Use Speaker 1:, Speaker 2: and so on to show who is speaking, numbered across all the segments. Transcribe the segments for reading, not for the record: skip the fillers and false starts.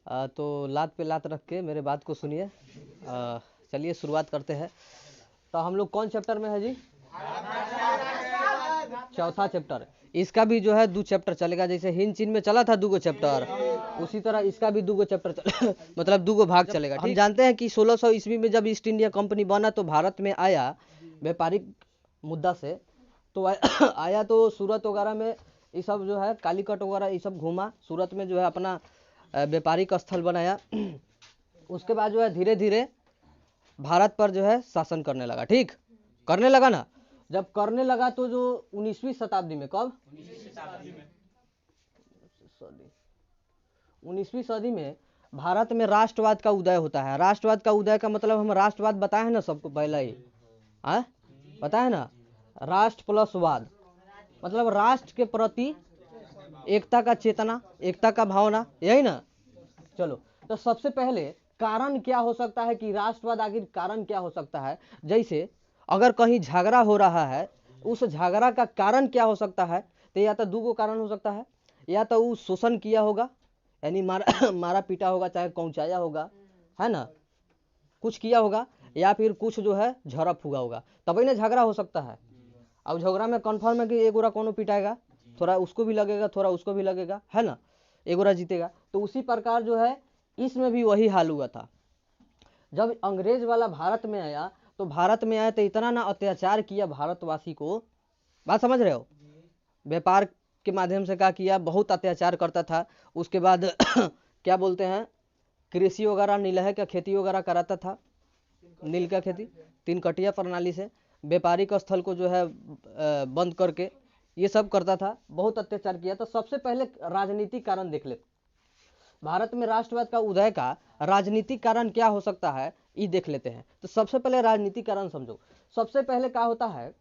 Speaker 1: तो लात पे लात रख के मेरे बात को सुनिए। चलिए शुरुआत करते हैं। तो हम लोग कौन चैप्टर में है जी? चौथा चैप्टर। इसका भी जो है 2 चैप्टर चलेगा। जैसे हिंद चीन में चला था 2 चैप्टर, उसी तरह इसका भी 2 चैप्टर मतलब 2 भाग चलेगा। हम जानते हैं कि 1600 ईस्वी में जब ईस्ट इंडिया कंपनी बना तो भारत में आया व्यापारिक मुद्दा से, तो आया तो सूरत वगैरह में ये सब जो है कालीकट वगैरह ये सब घूमा, सूरत में जो है अपना व्यापारिक स्थल बनाया। उसके बाद जो है धीरे धीरे भारत पर जो है शासन करने लगा। ठीक करने लगा ना। जब करने लगा तो जो 19वीं शताब्दी में, कब 19वीं सदी में भारत में राष्ट्रवाद का उदय होता है। राष्ट्रवाद का उदय का मतलब हम राष्ट्रवाद बताए हैं ना सबको पहले ही, पता है ना। राष्ट्र प्लस वाद मतलब राष्ट्र के प्रति एकता का चेतना, एकता का भावना, यही ना। चलो, तो सबसे पहले कारण क्या हो सकता है कि राष्ट्रवाद आखिर कारण क्या हो सकता है? जैसे अगर कहीं झगड़ा हो रहा है, उस झगड़ा का कारण क्या हो सकता है? तो या तो 2 कारण हो सकता है, या तो वो शोषण किया होगा, यानी मारा पीटा होगा, चाहे कौंचाया होगा, है ना, कुछ किया होगा, या फिर कुछ जो है झड़प हुआ होगा, तभी ना झगड़ा हो सकता है। अब झगड़ा में कन्फर्म है कि एक गोरा कोनो पिटाएगा, थोड़ा उसको भी लगेगा, थोड़ा उसको भी लगेगा, है ना, एक गोरा जीतेगा। तो उसी प्रकार जो है इसमें भी वही हाल हुआ था। जब अंग्रेज वाला भारत में आया तो इतना ना अत्याचार किया भारतवासी को, बात समझ रहे हो। व्यापार के माध्यम से क्या किया, बहुत अत्याचार करता था। उसके बाद क्या बोलते हैं, कृषि वगैरह नीलहे का खेती वगैरह कराता था, नील का खेती, 3 कटिया प्रणाली से व्यापारिक स्थल को जो है बंद करके ये सब करता था, बहुत अत्याचार किया। तो सबसे पहले राजनीतिक कारण देख लेते, भारत में राष्ट्रवाद का उदय का राजनीतिक कारण क्या हो सकता है ये देख लेते हैं। तो सबसे पहले राजनीतिक कारण समझो। सबसे पहले क्या होता है,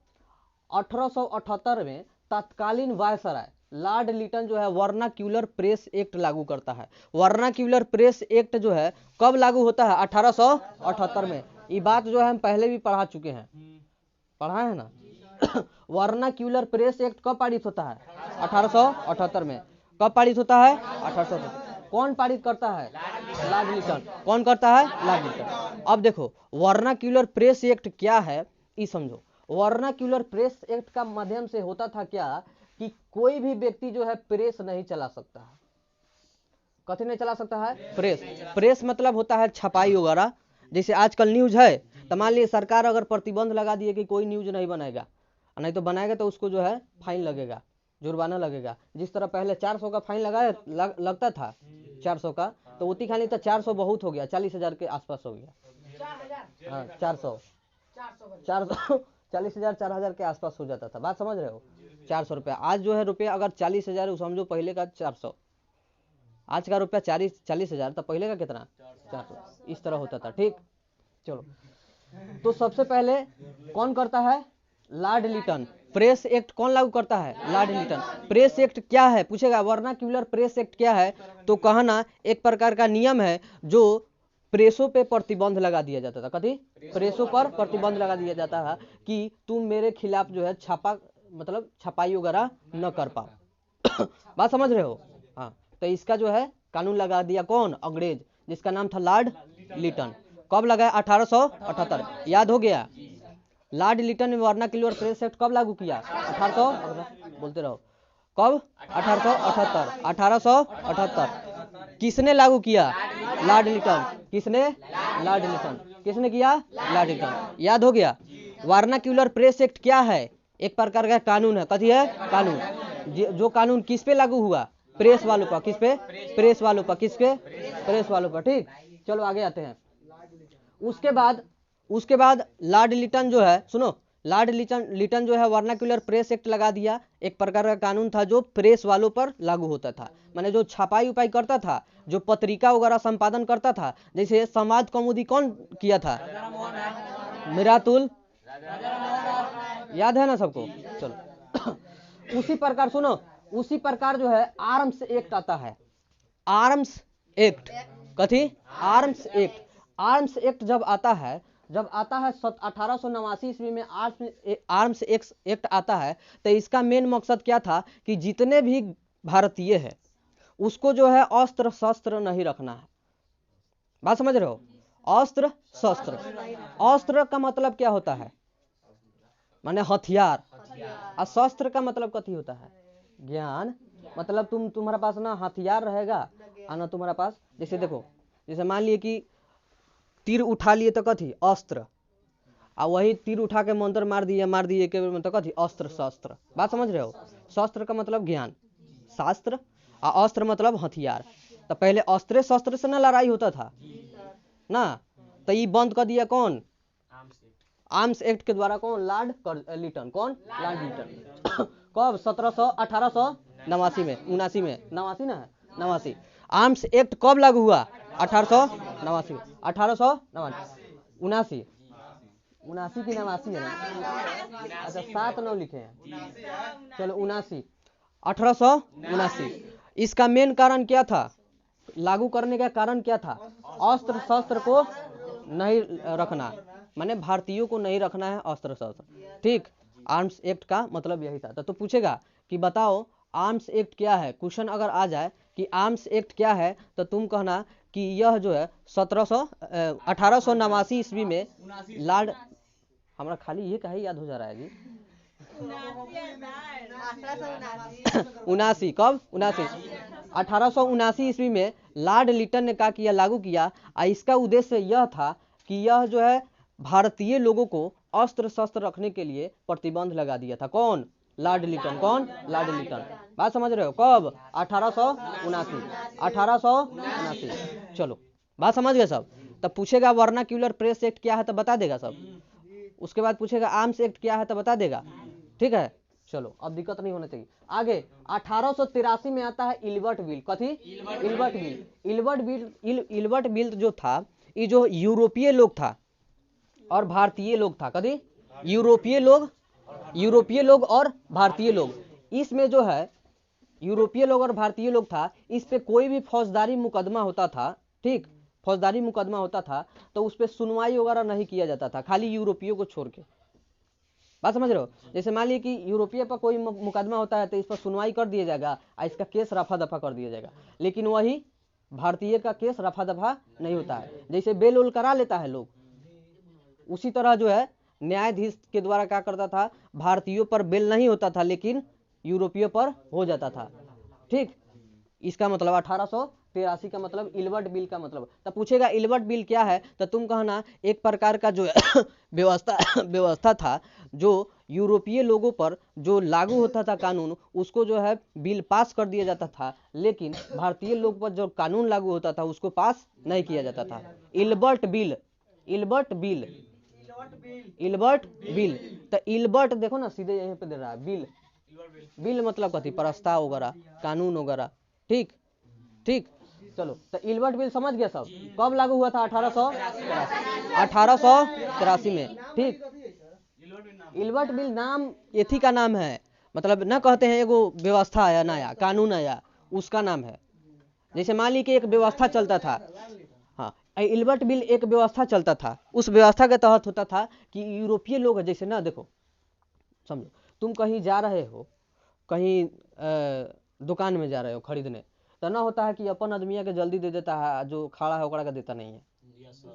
Speaker 1: 1878 में तत्कालीन वायसराय लॉर्ड लिटन जो है वर्नाक्यूलर प्रेस एक्ट लागू करता है। वर्नाक्यूलर प्रेस एक्ट जो है कब लागू होता है? 1878 में। ये बात जो है हम पहले भी पढ़ा चुके हैं, पढ़ा है ना। वर्नाक्यूलर प्रेस एक्ट कब पारित होता है? 1878 में। कब पारित होता है? 1878। कौन पारित करता है? लॉर्ड लिटन। कौन करता है? लॉर्ड लिटन। अब देखो वर्नाक्यूलर प्रेस एक्ट क्या है ये समझो। वर्नाक्यूलर प्रेस एक्ट का माध्यम से होता था क्या कि कोई भी व्यक्ति जो है प्रेस नहीं चला सकता है। कथी नहीं चला सकता है? प्रेस। प्रेस मतलब होता है छपाई वगैरह। जैसे आजकल न्यूज है तो मान लीजिए सरकार अगर प्रतिबंध लगा दिए कि कोई न्यूज नहीं बनाएगा, नहीं तो बनाएगा तो उसको जो है फाइन लगेगा, जुर्माना लगेगा। जिस तरह पहले 400 का फाइन लगता था 400 का, तो उती खाली तो 400 बहुत हो गया, 40,000 के आसपास हो गया। हाँ 400 40,000 4,000 के आसपास हो जाता था। बात समझ रहे हो? 400 रुपया। आज जो है रुपया अगर 40,000 समझो, पहले का 400, आज का रुपया 40,000, तो पहले का कितना? 400। इस तरह होता था। ठीक, चलो। तो सबसे पहले कौन करता है? लॉर्ड लिटन। प्रेस एक्ट कौन लागू करता है? लॉर्ड लिटन। प्रेस एक्ट क्या है पूछेगा, वर्नाक्यूलर प्रेस एक्ट क्या है? तो कहना एक प्रकार का नियम है जो प्रेसों पे प्रतिबंध लगा दिया जाता था। कथी? प्रेसों पर प्रतिबंध लगा दिया जाता है कि तुम मेरे खिलाफ जो है छापा मतलब छपाई वगैरह न कर पाओ। बात समझ रहे हो? हाँ, तो इसका जो है कानून लगा दिया कौन? अंग्रेज, जिसका नाम था लॉर्ड लिटन। कब लगाया? 1878। याद हो गया? लॉर्ड लिटन ने वर्नाक्यूलर प्रेस एक्ट कब लागू किया? 1800 बोलते रहो। कब? 1878। 1878। किसने लागू किया? लॉर्ड लिटन। किसने? लॉर्ड लिटन। किसने किया? लॉर्ड लिटन। याद हो गया? वर्नाक्यूलर प्रेस एक्ट क्या है? एक प्रकार का कानून है। कथी है? कानून। जो कानून किस पे लागू हुआ? प्रेस वालों पर। किस पे? प्रेस वालों पर। किसके? प्रेस वालों पर। ठीक, चलो आगे आते हैं। उसके बाद लॉर्ड लिटन जो है, सुनो, लॉर्ड लिटन जो है वर्नाक्यूलर प्रेस एक्ट लगा दिया। एक प्रकार का कानून था जो प्रेस वालों पर लागू होता था। माने जो छपाई उपाई करता था, जो पत्रिका वगैरह संपादन करता था, जैसे समाज कौमुदी कौन किया था? मिरातुल। याद है ना सबको? चलो। उसी प्रकार सुनो, उसी प्रकार जो है आर्म्स एक्ट आता है। Arms act. कथी? Arms act. आर्म्स एक्ट जब आता है 1889 ईस्वी में आर्म्स एक्ट आता है, तो इसका मेन मकसद क्या था कि जितने भी भारतीय है उसको जो है अस्त्र शस्त्र नहीं रखना है। बात समझ रहे हो? अस्त्र शस्त्र, अस्त्र का मतलब क्या होता है? माने हथियार। और शस्त्र का मतलब कथी होता है? ज्ञान। मतलब तुम्हारा पास ना हथियार रहेगा और ना तुम्हारा पास, जैसे देखो, जैसे मान लिए कि तीर उठा लिए तो कथी? अस्त्र। और वही तीर उठा के मंत्र मार दिए के मतलब कथी? अस्त्र शस्त्र। बात समझ रहे हो? शस्त्र का मतलब ज्ञान, शास्त्र, और अस्त्र मतलब हथियार। तो पहले अस्त्र शस्त्र से ना लड़ाई होता था ना, तो ये बंद कर दिया कौन? आर्म्स एक्ट के द्वारा। कौन? लॉर्ड लिटन। कौन? लॉर्ड लिटन। कब? 1889 में, 79 में, 89 ना है, 89। आर्म्स एक्ट कब लागू हुआ? 1889 में, 1889, 79 की 89 है ना? अच्छा 7-9 लिखे हैं, चलो 79, 1879। इसका मेन कारण क्या था? लागू करने का कारण क्या था? अस्त्र शस्त्र को नहीं रखना, माने भारतीयों को नहीं रखना है अस्त्र शस्त्र। ठीक, आर्म्स एक्ट का मतलब यही था। तो पूछेगा कि बताओ आर्म्स एक्ट क्या है। क्वेश्चन अगर आ जाए कि आर्म्स एक्ट क्या है, तो तुम कहना कि यह जो है 1889 ईस्वी में लॉर्ड, हमारा खाली ये का ही याद हो जा रहा है जी। 79 कब? 79, 1879 ईस्वी में लॉर्ड लिटन ने क्या किया? लागू किया। और इसका उद्देश्य यह था कि यह जो है भारतीय लोगों को अस्त्र शस्त्र रखने के लिए प्रतिबंध लगा दिया था। कौन? लॉर्ड लिटन। कौन? लॉर्ड लिटन। बात समझ रहे हो? कब? 1879, 1879। चलो बात समझ गए सब? तब पूछेगा वर्नाक्यूलर प्रेस एक्ट क्या है, तो बता देगा सब। उसके बाद पूछेगा आर्म्स एक्ट क्या है, तो बता देगा। ठीक है, चलो अब दिक्कत नहीं होना चाहिए। आगे 1883 में आता है इल्बर्ट बिल। कथी? Ilbert bill. इल्बर्ट बिल जो था, ये जो यूरोपीय लोग था और भारतीय लोग था। कथी? यूरोपीय लोग और भारतीय लोग। इसमें जो है यूरोपीय लोग और भारतीय लोग था, इस पे कोई भी फौजदारी मुकदमा होता था, ठीक, फौजदारी मुकदमा होता था, तो उस पर सुनवाई वगैरह नहीं किया जाता था, खाली यूरोपीयों को छोड़ के। बात समझ रहे हो? जैसे मान लीजिए कि यूरोपीय पर कोई मुकदमा होता है तो इस पर सुनवाई कर दिया जाएगा और इसका केस रफा दफा कर दिया जाएगा। लेकिन वही भारतीय का केस रफा दफा नहीं होता है। जैसे बेल उल करा लेता है लोग, उसी तरह जो है न्यायाधीश के द्वारा क्या करता था, भारतीयों पर बेल नहीं होता था लेकिन यूरोपीय पर हो जाता था। ठीक, इसका मतलब 1883 का मतलब इल्बर्ट बिल का मतलब। तो पूछेगा इल्बर्ट बिल क्या है, तो तुम कहना एक प्रकार का जो व्यवस्था था जो यूरोपीय लोगों पर जो लागू होता था कानून, उसको जो है बिल पास कर दिया जाता था, लेकिन भारतीय लोग पर जो कानून लागू होता था उसको पास नहीं किया जाता था। Ilbert bill, Ilbert bill, Ilbert bill. तो इल्बर्ट देखो ना सीधे यहीं पे दे रहा है बिल। बिल मतलब कथी? प्रस्ताव वगैरह, कानून वगैरह। ठीक ठीक, चलो तो इल्बर्ट बिल समझ गया सब। कब लागू हुआ था? 1883 में। ठीक, इल्बर्ट बिल नाम एथी का नाम है, मतलब ना कहते हैं एगो व्यवस्था आया नया, कानून आया, उसका नाम है। जैसे मान ली कि एक व्यवस्था चलता था, हाँ, इल्बर्ट बिल एक व्यवस्था चलता था, उस व्यवस्था के तहत होता था कि यूरोपीय लोग जैसे ना, देखो समझो, तुम कहीं जा रहे हो, कहीं दुकान में जा रहे हो खरीदने, तो ना होता है कि अपन आदमिया के जल्दी दे देता है, जो खड़ा है ओकरा का देता नहीं है।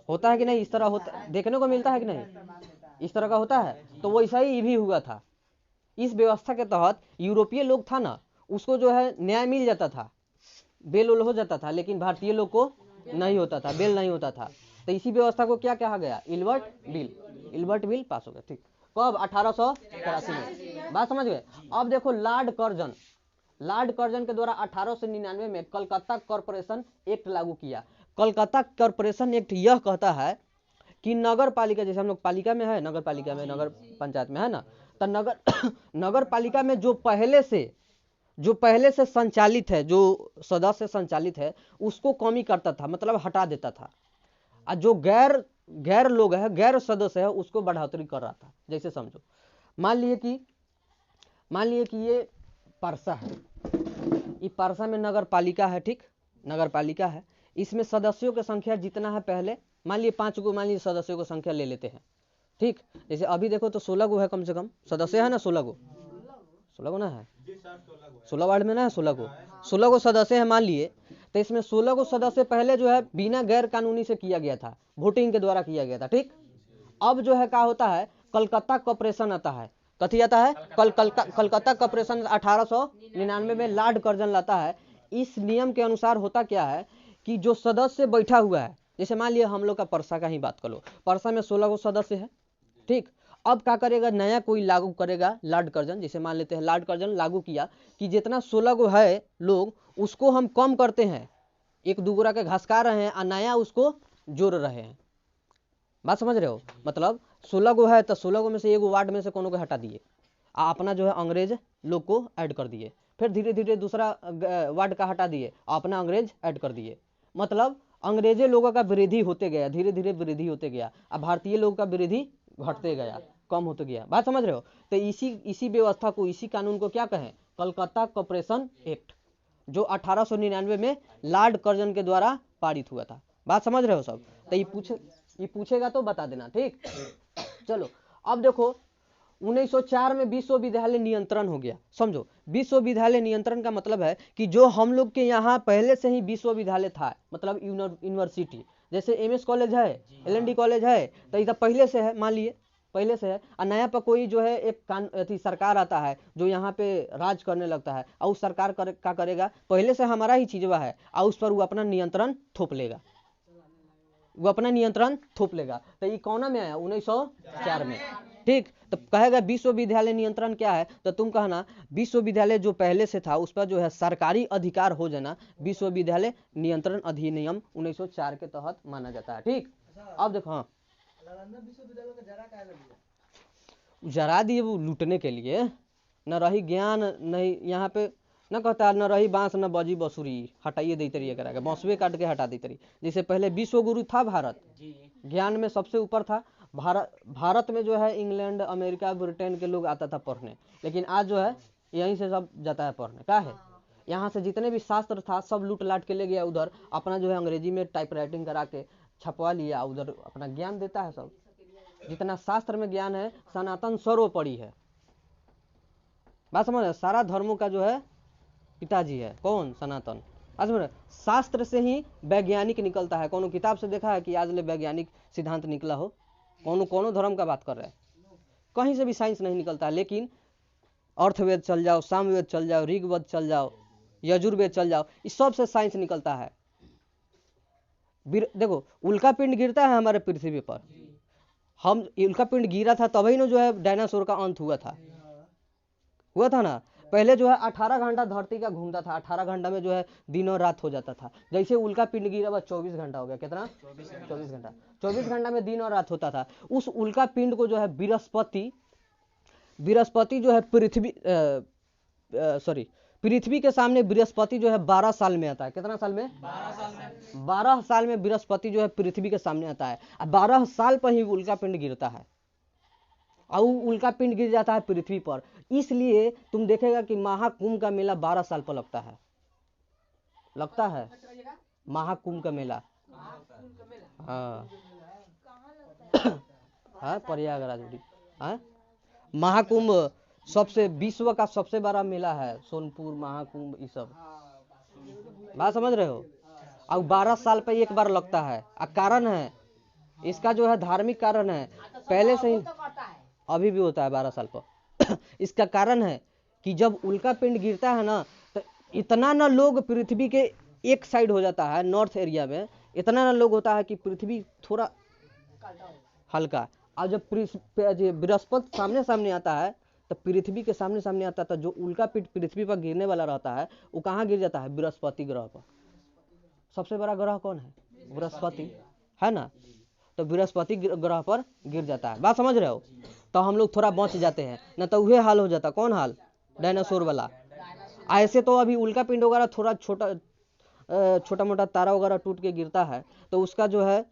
Speaker 1: होता है कि नहीं? इस तरह होता, देखने को मिलता है कि नहीं? इस तरह का होता है। तो वैसा ही भी हुआ था। इस व्यवस्था के तहत यूरोपीय लोग था ना, उसको जो है न्याय मिल जाता था, बेल उल हो जाता था, लेकिन भारतीय लोग को नहीं होता था, बेल नहीं होता था। तो इसी व्यवस्था को क्या कहा गया? Ilbert bill. Ilbert bill pass हो गया। ठीक, कब? 1883 में। बात समझ गए? अब देखो लॉर्ड कर्जन, लॉर्ड कर्जन के द्वारा 1899 में कलकत्ता कॉरपोरेशन एक्ट लागू किया। कलकत्ता कॉरपोरेशन एक्ट यह कहता है कि नगर पालिका, जैसे हम लोग पालिका में है, नगर पालिका में, नगर पंचायत में है ना, तो नगर पालिका में जो पहले से संचालित है, जो सदस्य संचालित है, उसको कमी करता था, मतलब हटा देता था। और जो गैर लोग है, गैर सदस्य है, उसको बढ़ोतरी कर रहा था। जैसे समझो, मान लिए कि ये परसा है, ये परसा में नगर पालिका है। ठीक, नगर पालिका है, इसमें सदस्यों की संख्या जितना है, पहले मान लिए 5 गो, मान लिए सदस्यों की संख्या ले लेते हैं। ठीक, जैसे अभी देखो तो 16 गो है कम से कम सदस्य है ना, 16 गो ना है, 16 वार्ड में ना है, 16 गो सदस्य है मान लिए। तो इसमें 16 को सदस्य पहले जो है बिना गैर कानूनी से किया गया था, वोटिंग के द्वारा किया गया था। ठीक, अब जो है क्या होता है, कलकत्ता कॉर्पोरेशन आता है। कथी आता है? कलकत्ता कॉर्पोरेशन 1899 में लॉर्ड कर्जन लाता है। इस नियम के अनुसार होता क्या है कि जो सदस्य बैठा हुआ है, जैसे मान लिया हम लोग का परसा का ही बात कर लो, परसा में 16 को सदस्य है। ठीक, अब क्या करेगा, नया कोई लागू करेगा लॉर्ड कर्जन, जैसे मान लेते हैं लॉर्ड कर्जन लागू किया कि जितना 16 को है लोग उसको हम कम करते हैं, एक दुगुरा के घसका रहे हैं और नया उसको जोड़ रहे हैं। बात समझ रहे हो? मतलब 16 गो है तो 16 गो में से एगो वार्ड में से कोनो को हटा दिए, अपना जो है अंग्रेज लोग को ऐड कर दिए, फिर धीरे धीरे दूसरा वार्ड का हटा दिए, अपना अंग्रेज ऐड कर दिए। मतलब अंग्रेजे लोगों का वृद्धि होते गया, धीरे धीरे वृद्धि होते गया, अब भारतीय लोगों का वृद्धि घटते गया, कम होते गया। बात समझ रहे हो? तो इसी व्यवस्था को, इसी कानून को क्या कहें? कलकत्ता कॉर्पोरेशन एक्ट, जो 1899 में लॉर्ड कर्जन के द्वारा पारित हुआ था। बात समझ रहे हो सब? तो ये पूछेगा तो बता देना। ठीक, चलो अब देखो 1904 में विश्वविद्यालय नियंत्रण हो गया। समझो, विश्वविद्यालय नियंत्रण का मतलब है कि जो हम लोग के यहाँ पहले से ही विश्वविद्यालय था, मतलब यूनिवर्सिटी, जैसे एमएस कॉलेज है, एलएनडी कॉलेज है, तो ये पहले से है, मान लिए पहले से है, और नया पर कोई जो है एक सरकार आता है जो यहाँ पे राज करने लगता है, और उस सरकार क्या करेगा, पहले से हमारा ही चीजवा है और उस पर वो अपना नियंत्रण थोप लेगा, वो अपना नियंत्रण थोप लेगा। तो ये कौन में आया? 1904 में। ठीक, तो कहेगा विश्वविद्यालय नियंत्रण क्या है, तो तुम कहना विश्वविद्यालय जो पहले से था उस पर जो है सरकारी अधिकार हो जाना, विश्वविद्यालय नियंत्रण अधिनियम 1904 के तहत माना जाता है। ठीक, अब देखो, हाँ, जरा दिए वो लूटने के लिए, न रही ज्ञान नहीं यहाँ पे, न कहता न रही बांस न बजी बसुरी, हटाइए दी तरी करा, बांसुए काट के हटा दी तरी। जैसे पहले विश्व गुरु था भारत, ज्ञान में सबसे ऊपर था भारत में जो है इंग्लैंड, अमेरिका, ब्रिटेन के लोग आता था पढ़ने, लेकिन आज जो है यहीं से सब जाता है पढ़ने। क्या है, यहाँ से जितने भी शास्त्र था सब लूट लाट के ले गया उधर, अपना जो है अंग्रेजी में टाइप राइटिंग करा के छपवा लिया, उधर अपना ज्ञान देता है सब। जितना शास्त्र में ज्ञान है सनातन सर्वोपरि है। बात समझ, सारा धर्मों का जो है पिताजी है कौन? सनातन। शास्त्र से ही वैज्ञानिक निकलता है। कोनो किताब से देखा है कि आज ले वैज्ञानिक सिद्धांत निकला हो? कोनो धर्म का बात कर रहे हैं, कहीं से भी साइंस नहीं निकलता है। लेकिन अर्थवेद चल जाओ, सामवेद चल जाओ, ऋग्वेद चल जाओ, यजुर्वेद चल जाओ, इस सब से साइंस निकलता है। देखो उल्का पिंड गिरता है हमारे पृथ्वी पर, हम उल्का पिंड गिरा था तभी ना जो है डायनासोर का अंत हुआ था ना। पहले जो है 18 घंटा धरती का घूमता था, 18 घंटा में जो है दिन और रात हो जाता था। जैसे उल्का पिंड गिरा बस 24 घंटा हो गया। कितना? 24 घंटा। 24 घंटा में दिन और रात होता था। उस उल्का पिंड को जो है बृहस्पति जो है पृथ्वी के सामने बृहस्पति जो है 12 साल में आता है। कितना साल में? 12 साल में बृहस्पति जो है पृथ्वी के सामने आता है, और 12 साल पर ही उल्का पिंड गिरता है, और उल्का पिंड गिर जाता है पृथ्वी पर। इसलिए तुम देखेगा कि महाकुंभ का मेला 12 साल पर लगता है महाकुंभ का मेला। हाँ हाँ, प्रयागराज। हाँ, महाकुंभ सबसे विश्व का सबसे बड़ा मेला है, सोनपुर महाकुंभ, ये सब। बात समझ रहे हो? और 12 साल पे एक बार लगता है। कारण है इसका जो है धार्मिक कारण है, पहले से ही अभी भी होता है 12 साल पर। इसका कारण है कि जब उल्का पिंड गिरता है ना, तो इतना ना लोग पृथ्वी के एक साइड हो जाता है, नॉर्थ एरिया में इतना ना लोग होता है कि पृथ्वी थोड़ा हल्का, और जब बृहस्पति सामने सामने आता है तो पृथ्वी के सामने सामने आता था, जो उल्का पिंड पृथ्वी पर गिरने वाला रहता है वो कहाँ गिर जाता है? बृहस्पति ग्रह पर। सबसे बड़ा ग्रह कौन है? बृहस्पति है ना। तो बृहस्पति ग्रह पर गिर जाता है। बात समझ रहे हो? तो हम लोग थोड़ा बच जाते हैं, न तो वही हाल हो जाता। कौन हाल? डायनासोर वाला। ऐसे तो अभी उल्का पिंड वगैरह थोड़ा छोटा मोटा तारा वगैरह टूट के गिरता है तो उसका जो है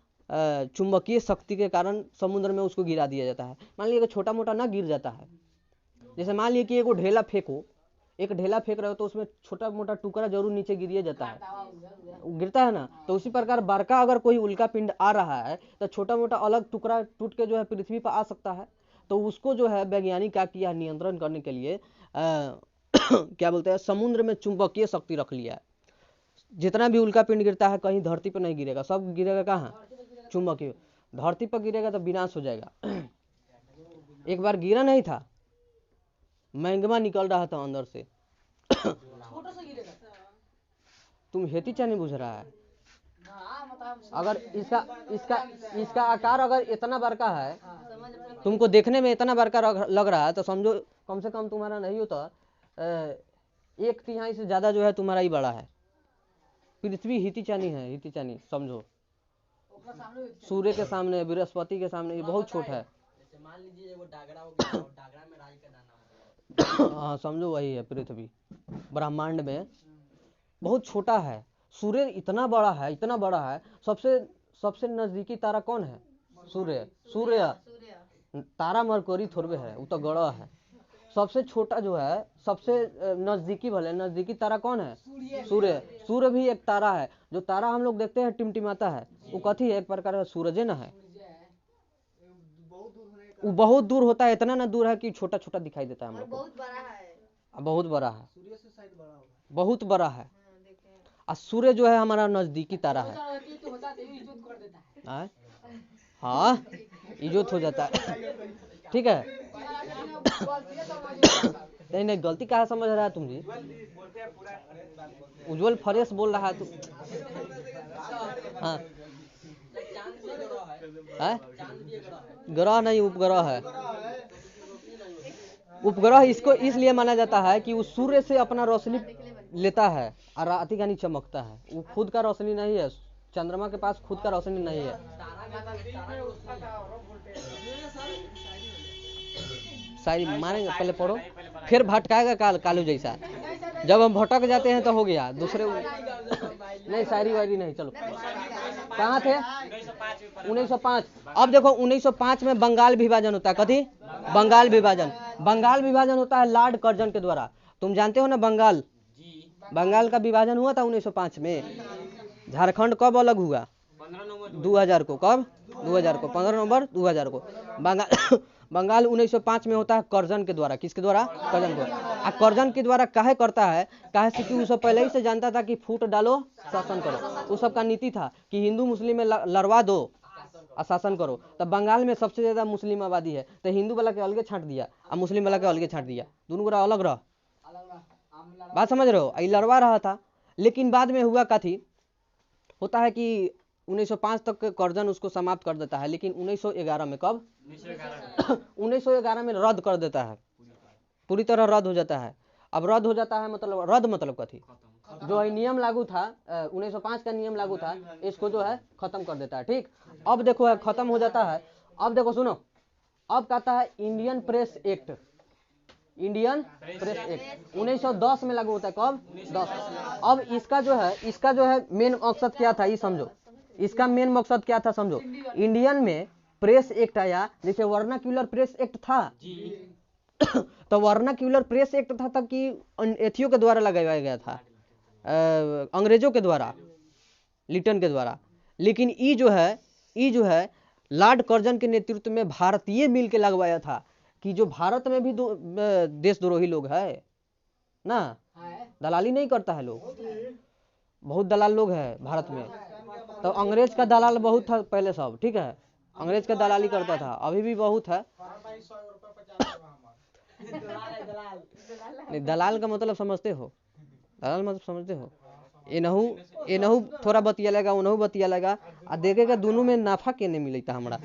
Speaker 1: चुंबकीय शक्ति के कारण समुद्र में उसको गिरा दिया जाता है। मान लीजिए छोटा मोटा ना गिर जाता है, जैसे मान लीजिए कि एक ढेला फेंक रहे हो तो उसमें छोटा मोटा टुकड़ा जरूर नीचे गिरिए जाता है, गिरता है ना। तो उसी प्रकार बड़का अगर कोई उल्का पिंड आ रहा है तो छोटा मोटा अलग टुकड़ा टूट के जो है पृथ्वी पर आ सकता है। तो उसको जो है वैज्ञानिक क्या किया, नियंत्रण करने के लिए क्या बोलते हैं, समुद्र में चुंबकीय शक्ति रख लिया है। जितना भी उल्का पिंड गिरता है कहीं धरती पर नहीं गिरेगा, सब गिरेगा कहाँ, चुंबकीय। धरती पर गिरेगा तो विनाश हो जाएगा। एक बार गिरा नहीं था, मैग्मा निकल रहा था अंदर से। तुम हेतीचा नहीं बुझ रहा है। अगर इसका आकार अगर इतना बड़का है, तुमको देखने में इतना बड़का लग रहा है, तो समझो कम से कम तुम्हारा नहीं होता 1/3 से ज्यादा जो है तुम्हारा ही बड़ा है। पृथ्वी हितीचानी है, हितीचानी समझो। सूर्य के सामने, बृहस्पति के सामने ये बहुत छोटा है। मान लीजिए वो डागरा हो गया, डागरा में राज का दाना। हाँ समझो वही है पृथ्वी, ब्रह्मांड में बहुत छोटा है। सूर्य इतना बड़ा है, इतना बड़ा है। सबसे नजदीकी तारा कौन है? सूर्य। तारा मरकरी थोड़े है, वो तो गड़ा है। सबसे छोटा जो है, सबसे नजदीकी भले नजदीकी तारा कौन है? सूर्य भी एक तारा है। जो तारा हम लोग देखते हैं टिमटिमाता है, वो कथी है? एक प्रकार का सूरज ना है। वो बहुत दूर होता है, इतना ना दूर है कि छोटा छोटा दिखाई देता है हम लोग को। बहुत बड़ा है, बहुत बड़ा है। और सूर्य जो है हमारा नजदीकी तारा है। हाँ इज्जत हो जाता है, ठीक है। नहीं गलती कहाँ समझ रहा है तुम जी? उज्जवल फ्रेश बोल रहा है तू। हाँ ग्रह नहीं, उपग्रह है। उपग्रह इसको इसलिए माना जाता है कि वो सूर्य से अपना रोशनी लेता है और राति का नहीं चमकता है। वो खुद का रोशनी नहीं है, चंद्रमा के पास खुद का रोशनी नहीं है। शायरी मारेंगे, पहले पढ़ो, फिर भटकाएगा कालू जैसा। जब हम भटक जाते हैं तो हो गया दूसरे। नहीं शायरी वायरी नहीं, चलो। कहाँ थे? 1905। अब देखो 1905 में बंगाल विभाजन होता है। कथी? बंगाल विभाजन होता है लॉर्ड कर्जन के द्वारा। तुम जानते हो ना बंगाल का विभाजन हुआ था 1905 में। झारखंड कब अलग हुआ? 2000 को। कब? 2000 को, 15 नवंबर 2000 को। बंगाल 1905 में होता है कर्जन के द्वारा। किसके द्वारा? कर्जन के द्वारा। कर्जन के द्वारा काहे करता है? काहे से कि वो सब पहले ही से जानता था कि फूट डालो शासन करो। वो सब का नीति था कि हिंदू मुस्लिम में लड़वा दो और शासन करो। तब बंगाल में सबसे ज्यादा मुस्लिम आबादी है, तो हिंदू वाला के अलगे छांट दिया और मुस्लिम वाला के अलगे छांट दिया। दोनों को अलग रह। बात समझ रहे हो? ये लड़वा रहा था। लेकिन बाद में हुआ कथी होता है कि 1905 तक कर्जन उसको समाप्त कर देता है। लेकिन 1911 में, कब? 1911 में रद्द कर देता है, पूरी तरह रद्द हो जाता है। अब रद्द हो जाता है मतलब रद्द मतलब कथी? जो नियम लागू था 1905 का नियम लागू था, इसको जो है खत्म कर देता है। ठीक, अब देखो है खत्म हो जाता है। अब देखो सुनो, अब कहता है इंडियन प्रेस एक्ट। 1910 में लागू होता है। कब? 10। अब इसका जो है मेन मकसद क्या था ये समझो। इसका मेन मकसद क्या था समझो। इंडियन में प्रेस एक्ट आया, जैसे वर्नाक्यूलर प्रेस एक्ट था तो वर्नाक्यूलर प्रेस एक्ट था तब कि एथियो के द्वारा लगाया गया था, अंग्रेजों के द्वारा, लिटन के द्वारा। लेकिन ये जो है लॉर्ड कर्जन के नेतृत्व में भारतीय मिल के लगवाया था कि जो भारत में भी देशद्रोही लोग है ना, दलाली नहीं करता है लोग, बहुत दलाल लोग है भारत में। तो अंग्रेज का दलाल बहुत था पहले सब, ठीक है, अंग्रेज का दलाली करता था, अभी भी बहुत है। नहीं दलाल का मतलब समझते हो? दलाल मतलब समझते हो? एनहू थोड़ा बतिया लगा, उनहू बतिया लगा आ देखेगा दोनों में नाफा केने मिलता हमरा,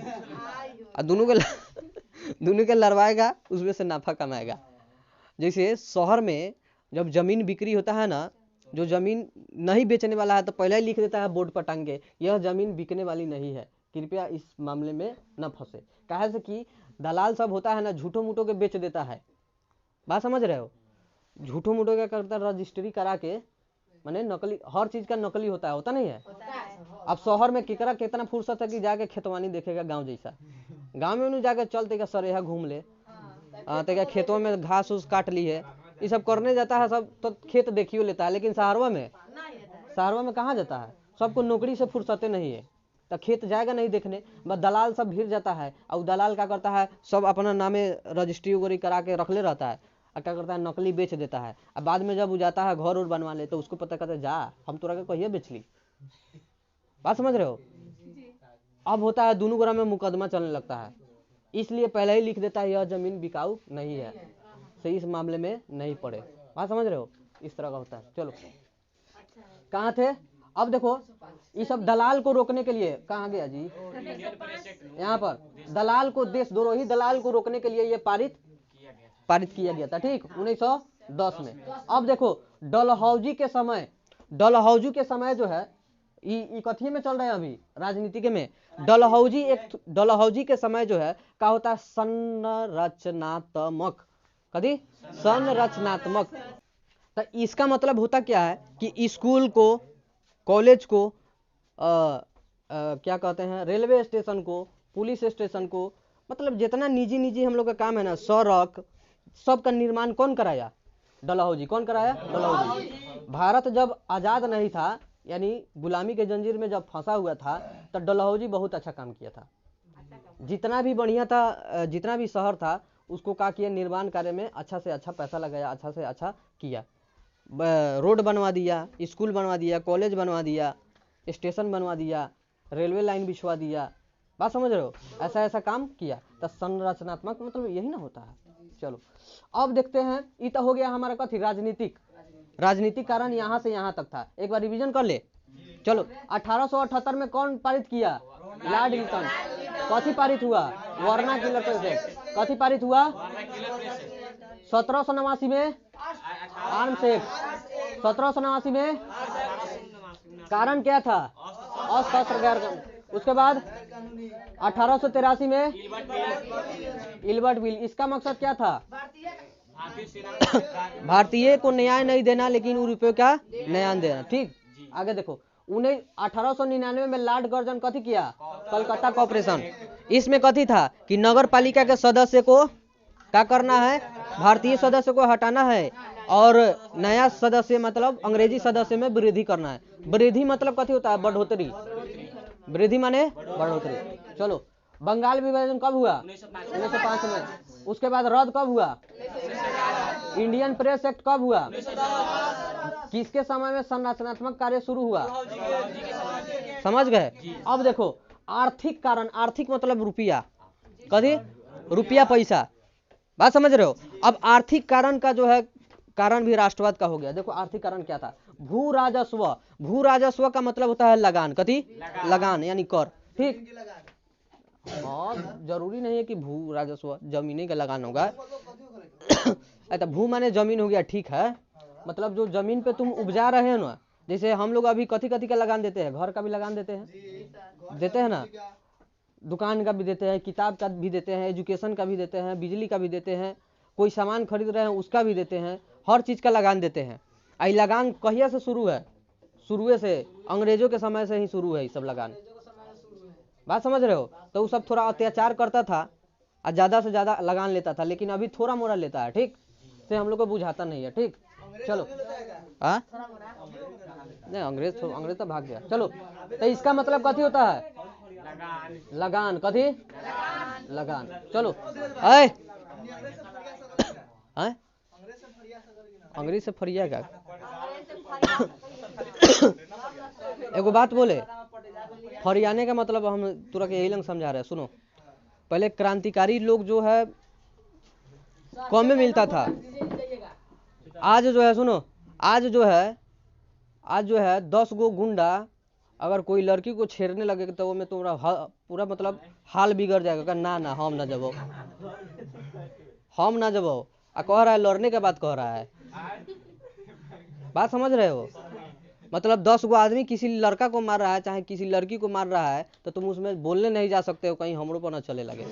Speaker 1: आ दोनों के लड़वाएगा, उसमें से नाफा कमाएगा। जैसे शहर में जब जमीन बिक्री होता है ना, जो जमीन नहीं बेचने वाला है तो पहले ही लिख देता है बोर्ड पर टांग के, यह जमीन बिकने वाली नहीं है, कृपया इस मामले में न फंसे। काहे से कि दलाल सब होता है ना, झूठो मूठो के बेच देता है। बात समझ रहे हो? झूठो मूठो क्या करता है, रजिस्ट्री करा के, माने नकली, हर चीज का नकली होता नहीं है। अब शहर में केकरा कितना फुर्सत है कि जाके खेतवानी देखेगा गांव जैसा, गांव में उन्हें जाके चलते का सर यहाँ घूम ले, तेगा खेतों में घास उस काट ली है, ये सब करने जाता है सब, तो खेत देखियो लेता है। लेकिन शहरवा में कहाँ जाता है? सबको नौकरी से फुर्सते नहीं है, तो खेत जाएगा नहीं देखने, बस दलाल सब भीड़ जाता है। और दलाल क्या करता है, सब अपना नामे रजिस्ट्री वगैरह करा के रख ले रहता है, और क्या करता है, नकली बेच देता है। अब बाद में जब वो जाता है घर और बनवा ले तो उसको पता करता है, जा हम तोरा के कहिए बेच ली। बात समझ रहे हो। अब होता है दोनों गोरा में मुकदमा चलने लगता है, इसलिए पहले ही लिख देता है यह जमीन बिकाऊ नहीं है, सही इस मामले में नहीं पड़े। बात समझ रहे हो, इस तरह का होता है। चलो कहाँ थे, अब देखो ये सब दलाल को रोकने के लिए, कहाँ गया जी, यहाँ पर दलाल को, देशद्रोही दलाल को रोकने के लिए ये पारित किया गया था, ठीक, 1910 में। अब देखो डलहौजी के समय जो है ये कथी में चल रहा है अभी राजनीति के में, डलहौजी के समय जो है क्या होता है, संरचनात्मक, कभी संरचनात्मक। तो इसका मतलब होता क्या है कि स्कूल को, कॉलेज को, क्या कहते हैं, रेलवे स्टेशन को, पुलिस स्टेशन को, मतलब जितना निजी हम लोग का काम है ना, सड़क सब का निर्माण कौन कराया, डलहौजी। कौन कराया, डलहौजी। भारत जब आजाद नहीं था, यानी गुलामी के जंजीर में जब फंसा हुआ था, तो डलहौजी बहुत अच्छा काम किया था। जितना भी बढ़िया था, जितना भी शहर था उसको क्या किया, निर्माण कार्य में अच्छा से अच्छा पैसा लगाया, अच्छा से अच्छा किया, रोड बनवा दिया, स्कूल बनवा दिया, कॉलेज बनवा दिया, स्टेशन बनवा दिया, रेलवे लाइन बिछवा दिया। बात समझ रहे हो, ऐसा ऐसा काम किया। तो संरचनात्मक मतलब यही ना होता है। चलो अब देखते हैं, ये तो हो गया हमारा कथी, राजनीतिक कारण यहाँ से यहाँ तक था। एक बार रिवीजन कर ले। चलो 1878 में कौन पारित किया, लॉर्ड विल्सन। कथी पारित हुआ, वर्नाक्युलर प्रेसेक्ट। कथी पारित हुआ, 1789 में आर्म्स एक्ट। 1789 में कारण क्या था, अशस्त्र गैर। उसके बाद 1883 में इल्बर्ट बिल। इसका मकसद क्या था, भारतीय को न्याय नहीं देना लेकिन यूरोपियों का न्याय देना, ठीक। आगे देखो 1899 में लॉर्ड गर्जन कथी किया, कलकत्ता कॉर्पोरेशन। इसमें कथी था कि नगर पालिका के सदस्य को क्या करना है, भारतीय सदस्य को हटाना है और नया सदस्य मतलब अंग्रेजी सदस्य में वृद्धि करना है। वृद्धि मतलब कथी होता है, बढ़ोतरी। वृद्धि माने बढ़ोतरी। चलो बंगाल विभाजन कब हुआ, 1905 में। उसके बाद रद्द कब हुआ, इंडियन प्रेस एक्ट कब हुआ, किसके समय में संरचनात्मक कार्य शुरू हुआ, समझ गए। अब देखो आर्थिक कारण, आर्थिक मतलब रुपया, कथी, रुपया पैसा। बात समझ रहे हो। अब आर्थिक कारण का जो है, कारण भी राष्ट्रवाद का हो गया। देखो आर्थिक कारण क्या था, भू राजस्व। भू राजस्व का मतलब होता है लगान, कथी, लगान यानी कर, ठीक। हाँ जरूरी नहीं है कि भू राजस्व जमीने का लगान होगा। अच्छा भू माने जमीन हो गया, ठीक है। मतलब जो जमीन पे तुम उपजा रहे हो ना, जैसे हम लोग अभी कथी कथी का लगान देते हैं, घर का भी लगान देते हैं ना, दुकान का भी देते हैं, किताब का भी देते हैं, एजुकेशन का भी देते हैं, बिजली का भी देते हैं, कोई सामान खरीद रहे हैं उसका भी देते हैं, हर चीज का लगान देते हैं। आई लगान कहिया से शुरू है, शुरू से अंग्रेजों के समय से ही शुरू है ये सब लगान। बात समझ रहे हो। तो वो सब थोड़ा अत्याचार करता था और ज्यादा से ज्यादा लगान लेता था, लेकिन अभी थोड़ा मोड़ा लेता है, ठीक से हम लोग को बुझाता नहीं है, ठीक। चलो नहीं अंग्रेज तो भाग गया। चलो तो इसका मतलब कथी होता है, लगान, कथी, लगान। चलो अंग्रेज से फरिया का एगो बात बोले, फरियाने का मतलब हम तुरा के यही लंग समझा रहे हैं। सुनो, पहले क्रांतिकारी लोग जो है कम में मिलता था, आज जो है, सुनो, आज जो है 10 गो गुंडा अगर कोई लड़की को छेड़ने लगे तो वो में तुम्हारा पूरा मतलब हाल बिगड़ जाएगा। ना ना हम ना जबो, आ कह रहा है लड़ने के बाद कह रहा है। बात समझ रहे हो। मतलब 10 गो आदमी किसी लड़का को मार रहा है चाहे किसी लड़की को मार रहा है तो तुम उसमें बोलने नहीं जा सकते हो, कहीं हमरों पर न चले लगे।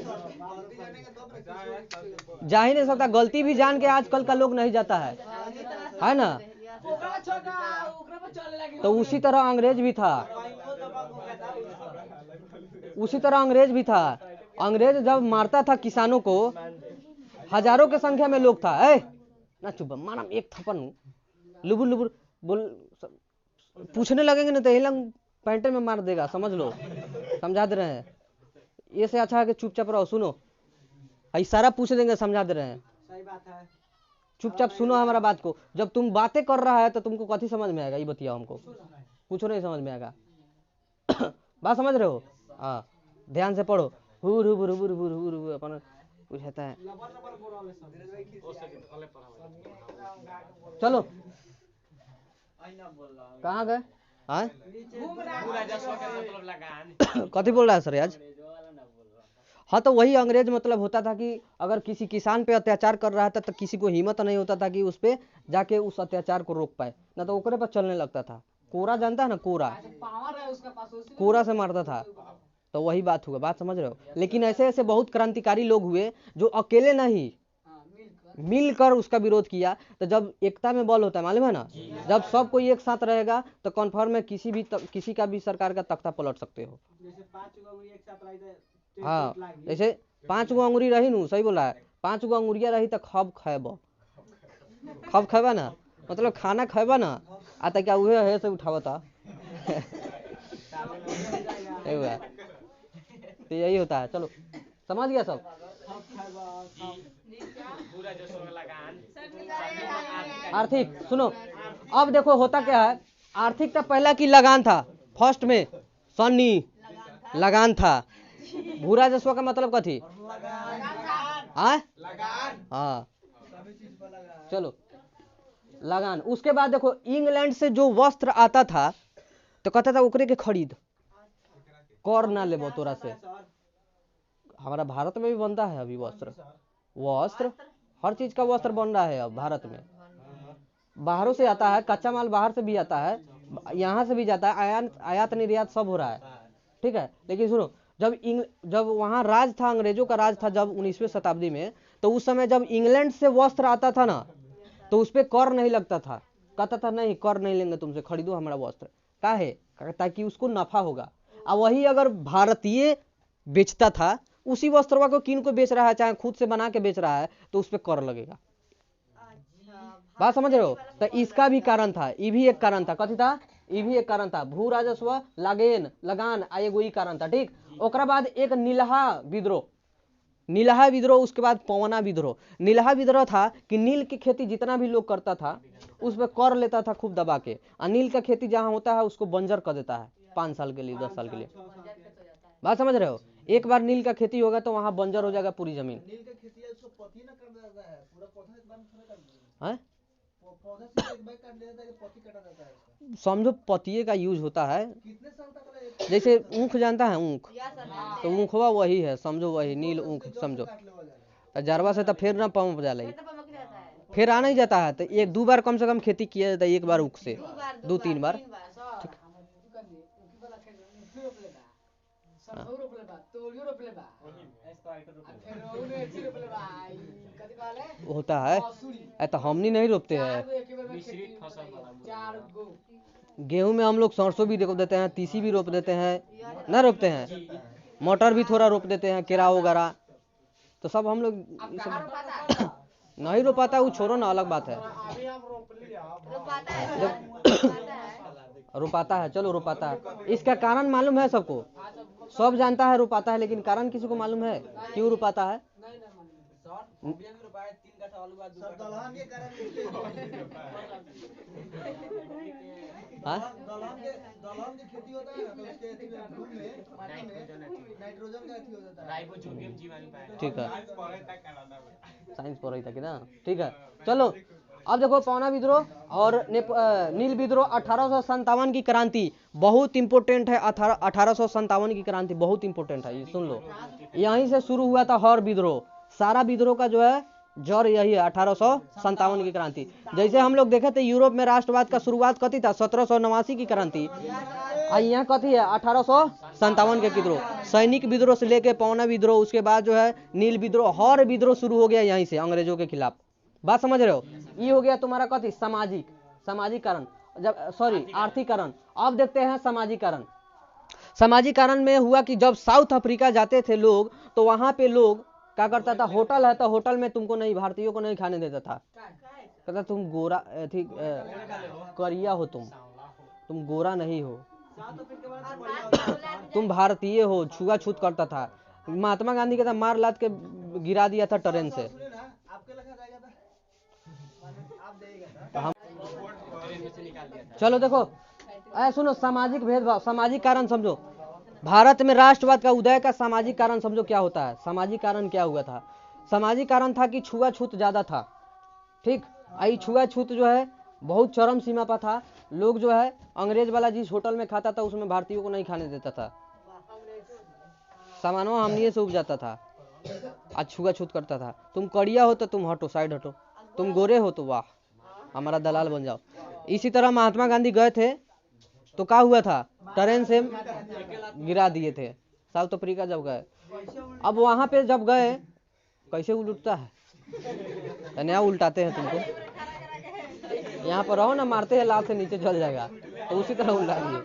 Speaker 1: जा ही नहीं सकता, गलती भी जान के आजकल का लोग नहीं जाता है ना। तो उसी तरह अंग्रेज भी था। अंग्रेज जब मारता था किसानों को, हजारों की संख्या में लोग था, ना चुप मारा एक थप्पड़ लुबुर लुबुर बोल, पूछने लगेंगे ना तो यही लंग पैंटे में मार देगा, समझ लो। समझा दे रहे हैं, ये से अच्छा है कि चुपचाप रहो। सुनो, सारा पूछ देंगे, समझा दे रहे हैं। सही बात है। चुपचाप सुनो हमारा बात को। जब तुम बातें कर रहा है तो तुमको कथी समझ में आएगा, ये बतियाओ हमको। कुछ नहीं समझ में आएगा। बात समझ रहे हो? हाँ, ध्यान से पढ़ो। हुर हुर हुर हुर हुर हुर अपन कुछ होता है। चलो कहाँ गए? हाँ कथी बोल रहा है सर आज? हाँ तो वही अंग्रेज मतलब होता था कि अगर किसी किसान पे अत्याचार कर रहा था तो किसी को हिम्मत नहीं होता था कि उस पे जाके उस अत्याचार को रोक पाए, ना तो ओकरे पर चलने लगता था। कोरा जानता है ना, कोरा, कोरा से मारता था। तो वही बात हुआ, बात समझ रहे हो? लेकिन ऐसे ऐसे बहुत क्रांतिकारी लोग हुए जो अकेले नहीं मिलकर उसका विरोध किया। तो जब एकता में बल होता है, मालूम है ना, जब सब कोई एक साथ रहेगा तो कन्फर्म है किसी का भी सरकार का तख्ता पलट सकते हो। हाँ जैसे 5 गो अंगुरी रही नू, सही बोला है, 5 गो अंगुरिया रही तो खब खेब, खब खेबा ना, मतलब खाना खेबा ना, आता क्या उहे है से उठावता। तो यही होता है। चलो समझ गया सब? आर्थिक सुनो, अब देखो होता क्या है। आर्थिक तो पहला की लगान था, फर्स्ट में सन्नी लगान था। भूरा जसवा का मतलब कथी? हाँ चलो लगान। उसके बाद देखो इंग्लैंड से जो वस्त्र आता था तो कहता था ओकरे के खरीद, कर ना लेबो तोरा से। हमारा भारत में भी बनता है अभी वस्त्र, वस्त्र हर चीज का वस्त्र बन रहा है अब भारत में। बाहरों से आता है, कच्चा माल बाहर से भी आता है, यहाँ से भी जाता है, आयात निर्यात सब हो रहा है, ठीक है। लेकिन सुनो, जब वहाँ राज था, अंग्रेजों का राज था जब 19वीं शताब्दी में, तो उस समय जब इंग्लैंड से वस्त्र आता था ना तो उस पर कर नहीं लगता था। कहता था नहीं कर नहीं लेंगे तुमसे, खरीदो हमारा वस्त्र। काहे? ताकि उसको नफा होगा। अब वही अगर भारतीय बेचता था उसी वस्त्रवा को, किन को बेच रहा है, चाहे खुद से बना के बेच रहा है, तो उस पर कर लगेगा। बात समझ रहे हो? तो इसका भी कारण था, ये भी एक कारण था। कथी था? ये भी एक कारण था, भू राजस्व लागेन लगान, एगो ई कारण था, ठीक। ओकरा बाद एक नीलहा विद्रोह, नीलहा विद्रोह, उसके बाद पवना विद्रोह। नीलहा विद्रोह था कि नील की खेती जितना भी लोग करता था उस पर कर लेता था खूब दबा के, और नील का खेती जहाँ होता है उसको बंजर कर देता है 5 साल के लिए, 10 साल के लिए। बात समझ रहे हो? एक बार नील का खेती होगा तो वहां बंजर हो जाएगा पूरी जमीन। नील का खेती है, उसको पति ना कर देता है, पूरा पौधा एक बार में खड़ा कर देता है। पौधा से एक बार काट लेता है, पत्ती कटा जाता है। समझो पतिये का यूज होता है। कितने साल तक? जैसे ऊख जानता है, ऊख, तो ऊखवा वही है, समझो वही नील ऊख समझो। जरवा से तो फिर ना पंप जा लगी, फिर आ नहीं जाता है, तो 1-2 बार कम से कम खेती किया जाता है, एक बार ऊख से 2-3 बार। होता है तो हमनी नहीं रोपते हैं। गेहूं में हम लोग सरसों भी रोप देते हैं, तीसी भी रोप देते हैं, ना रोपते हैं, मटर भी थोड़ा रोप देते हैं, केरा वगैरह, तो सब हम लोग नहीं रोपाता। वो छोड़ो ना, अलग बात है। रोपाता है, चलो रोपाता है। इसका कारण मालूम है सबको, सब जानता है रोपाता है, लेकिन कारण किसी को मालूम है क्यों रोपाता है? ठीक है, साइंस पढ़ रही था कि ना, ठीक है। चलो अब देखो पवना विद्रोह और नील विद्रोह। 1857 की क्रांति बहुत इंपोर्टेंट है। 1857 की क्रांति बहुत इंपोर्टेंट है, ये सुन लो। यहीं से शुरू हुआ था हर विद्रोह, सारा विद्रोह का जो है जड़ यही है, 1857 की क्रांति। जैसे हम लोग देखे थे यूरोप में राष्ट्रवाद का शुरुआत कथी था, 1789 की क्रांति। यहाँ कथी है, 1857 के विद्रोह, सैनिक विद्रोह से लेके पवना विद्रोह, उसके बाद जो है नील विद्रोह, हर विद्रोह शुरू हो गया यहीं से अंग्रेजों के खिलाफ। बात समझ रहे हो? ये हो गया तुम्हारा कथी, सामाजिक कारण, जब सॉरी आर्थिक कारण। अब देखते हैं सामाजिकरण। सामाजिकरण में हुआ कि जब साउथ अफ्रीका जाते थे लोग तो वहां पे लोग क्या करता था, होटल है तो होटल में तुमको नहीं, भारतीयों को नहीं खाने देता था। कहता तुम गोरा करिया हो, तुम गोरा नहीं हो, तुम भारतीय हो, छुआछूत करता था। महात्मा गांधी के मार लाद के गिरा दिया था ट्रेन से। चलो देखो, सुनो, सामाजिक भेदभाव, सामाजिक कारण समझो। भारत में राष्ट्रवाद का उदय का सामाजिक कारण समझो क्या होता है। सामाजिक कारण क्या हुआ था? सामाजिक कारण था कि छुआछूत ज्यादा था। ठीक, आई छुआछूत जो है बहुत चरम सीमा पर था। लोग जो है अंग्रेज वाला जिस होटल में खाता था उसमें भारतीयों को नहीं खाने देता था। सामानों हमनिए से उपजाता था, आज छुआछूत करता था। तुम कड़िया हो तो तुम हटो, साइड हटो। तुम गोरे हो तो वाह, हमारा दलाल बन जाओ। इसी तरह महात्मा गांधी गए थे तो क्या हुआ था? ट्रेन से गिरा दिए थे साउथ अफ्रीका जब गए। अब वहां पे जब गए, कैसे उलटता है, नया उल्टाते हैं तुमको। यहाँ पर रहो ना, मारते हैं लात से नीचे चल जाएगा, तो उसी तरह उल्टा दिए।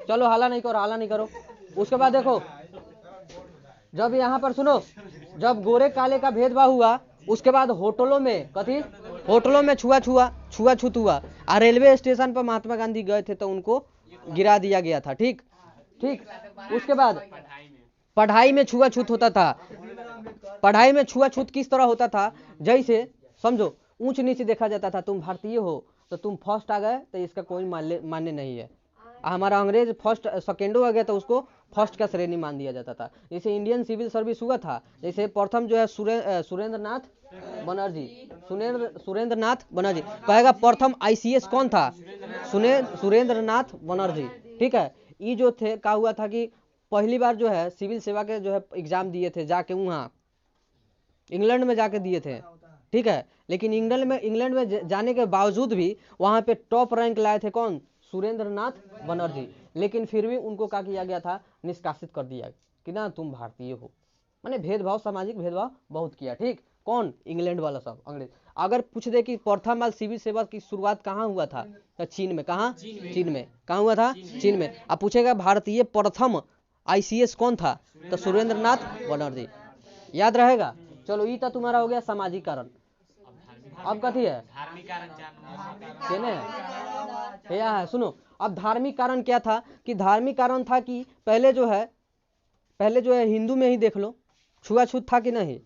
Speaker 1: चलो हाला नहीं करो, हाला नहीं करो। उसके बाद देखो, जब यहाँ पर सुनो, जब गोरे काले का भेदभाव हुआ, उसके बाद होटलों में कथी, होटलों में छुआछूत हुआ। और रेलवे स्टेशन पर महात्मा गांधी गए थे तो उनको गिरा दिया गया था। ठीक ठीक। उसके बाद पढ़ाई में छुआछूत होता था। पढ़ाई में छुआछूत किस तरह होता था? जैसे समझो, ऊंच नीच देखा जाता था। तुम भारतीय हो तो तुम फर्स्ट आ गए तो इसका कोई मान्य नहीं है। हमारा अंग्रेज फर्स्ट सेकेंडो आ गया तो उसको फर्स्ट का श्रेणी मान दिया जाता था। जैसे इंडियन सिविल सर्विस हुआ था, जैसे प्रथम जो है सुरेंद्र नाथ बनर्जी कहेगा प्रथम ICS कौन था? सुरेंद्र नाथ बनर्जी। ठीक है, ये जो थे क्या हुआ था कि पहली बार जो है सिविल सेवा के जो है एग्जाम दिए थे, जाके वहाँ इंग्लैंड में जाके दिए थे। ठीक है, लेकिन इंग्लैंड में जाने के बावजूद भी वहाँ पे टॉप रैंक लाए थे कौन? सुरेंद्र नाथ बनर्जी। लेकिन फिर भी उनको क्या किया गया था? निष्कासित कर दिया कि ना तुम भारतीय हो। मैंने भेदभाव, सामाजिक भेदभाव बहुत किया। ठीक, कौन? इंग्लैंड वाला सब अंग्रेज। अगर पूछ दे कि प्रथम बार सिविल सेवा की शुरुआत कहाँ हुआ था, तो चीन में। कहाँ? चीन में। कहाँ हुआ था? चीन में। अब पूछेगा भारतीय प्रथम ICS कौन था, तो सुरेंद्र नाथ बनर्जी। याद रहेगा। चलो, ये तो तुम्हारा हो गया सामाजिक कारण। अब कथी है? केने है सुनो, अब धार्मिक कारण क्या था? कि धार्मिक कारण था कि पहले जो है हिंदू में ही देख लो, छुआछूत था कि नहीं?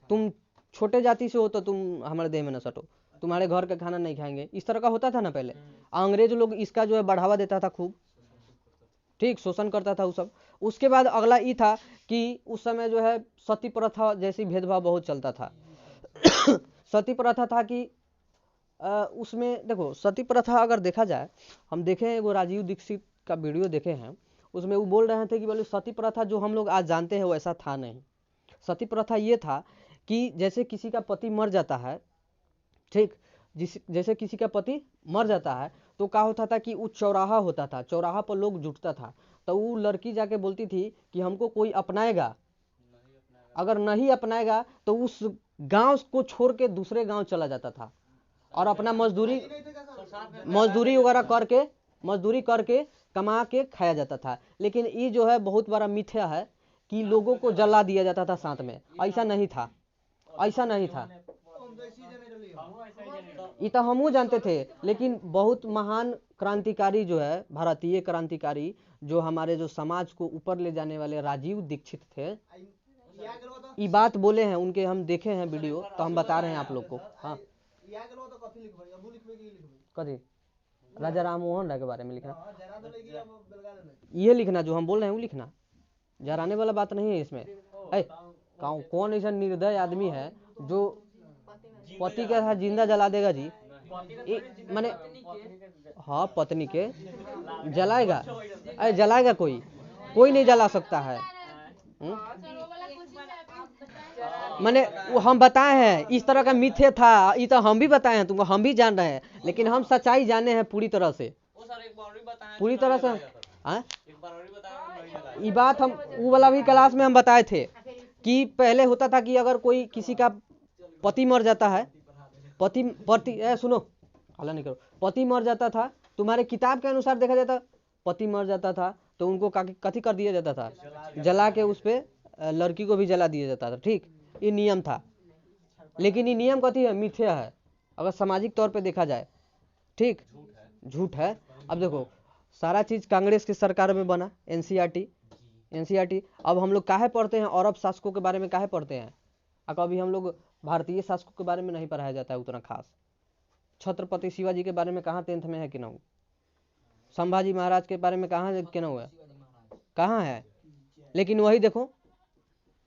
Speaker 1: तुम छोटे जाति से हो तो तुम हमारे देह में न सटो, तुम्हारे घर का खाना नहीं खाएंगे, इस तरह का होता था ना पहले। अंग्रेज लोग इसका जो है बढ़ावा देता था खूब। ठीक, शोषण करता था वो सब। उसके बाद अगला ये था कि उस समय जो है सती प्रथा जैसी भेदभाव बहुत चलता था। सती प्रथा था कि उसमें देखो, सती प्रथा अगर देखा जाए, हम देखे हैं वो राजीव दीक्षित का वीडियो देखे हैं, उसमें वो बोल रहे थे कि बोले सती प्रथा जो हम लोग आज जानते हैं वैसा था नहीं। सती प्रथा ये था कि जैसे किसी का पति मर जाता है, ठीक, जैसे किसी का पति मर जाता है तो क्या होता था कि वो चौराहा होता था, चौराहा पर लोग जुटता था, तो वो लड़की जाके बोलती थी कि हमको कोई अपनाएगा, अगर नहीं अपनाएगा तो उस गांव को छोड़ के दूसरे गांव चला जाता था और अपना मजदूरी करके कमा के खाया जाता था। लेकिन ये जो है बहुत बड़ा मिथ्या है कि लोगों को जला दिया जाता था साथ में। ऐसा नहीं था, ऐसा नहीं था। ये तो हमू जानते थे, लेकिन बहुत महान क्रांतिकारी जो है, भारतीय क्रांतिकारी, जो हमारे जो समाज को ऊपर ले जाने वाले राजीव दीक्षित थे, ये बात बोले हैं, उनके हम देखे हैं वीडियो, तो हम बता रहे हैं आप लोग को। हाँ, कथी? राजा राम मोहन राय के बारे में लिखना, ये लिखना जो हम बोल रहे हैं वो लिखना, जराने वाला बात नहीं है इसमें। कौन ऐसा निर्दय आदमी है जो पति के साथ जिंदा जला देगा जी? माने हाँ, पत्नी के जलाएगा? अरे जलाएगा कोई नहीं जला सकता है। माने वो हम बताए हैं इस तरह का मिथ्या था, ये तो हम भी बताए हैं तुमको, हम भी जान रहे हैं, लेकिन हम सच्चाई जाने हैं पूरी तरह से, पूरी तरह से। ये बात हम वो वाला भी क्लास में हम बताए थे कि पहले होता था कि अगर कोई किसी का पति मर जाता है, सुनो, हल्ला नहीं करो, पति मर जाता था, तुम्हारे किताब के अनुसार देखा जाता, पति मर जाता था तो उनको कथी कर दिया जाता था? जला के उस पे लड़की को भी जला दिया जाता था। ठीक, ये नियम था, लेकिन ये नियम कथी है? मिथ्या है अगर सामाजिक तौर पे देखा जाए। ठीक, झूठ है। अब देखो, सारा चीज कांग्रेस की सरकार में बना, एनसीईआरटी। अब हम लोग काहे पढ़ते हैं अरब शासकों के बारे में, काहे पढ़ते हैं? कभी हम लोग भारतीय शासकों के बारे में नहीं पढ़ाया जाता है उतना खास। छत्रपति शिवाजी के बारे में कहाँ 10th में है कि ना हो? संभाजी महाराज के बारे में कहाँ कि ना हुआ, कहाँ है? लेकिन वही देखो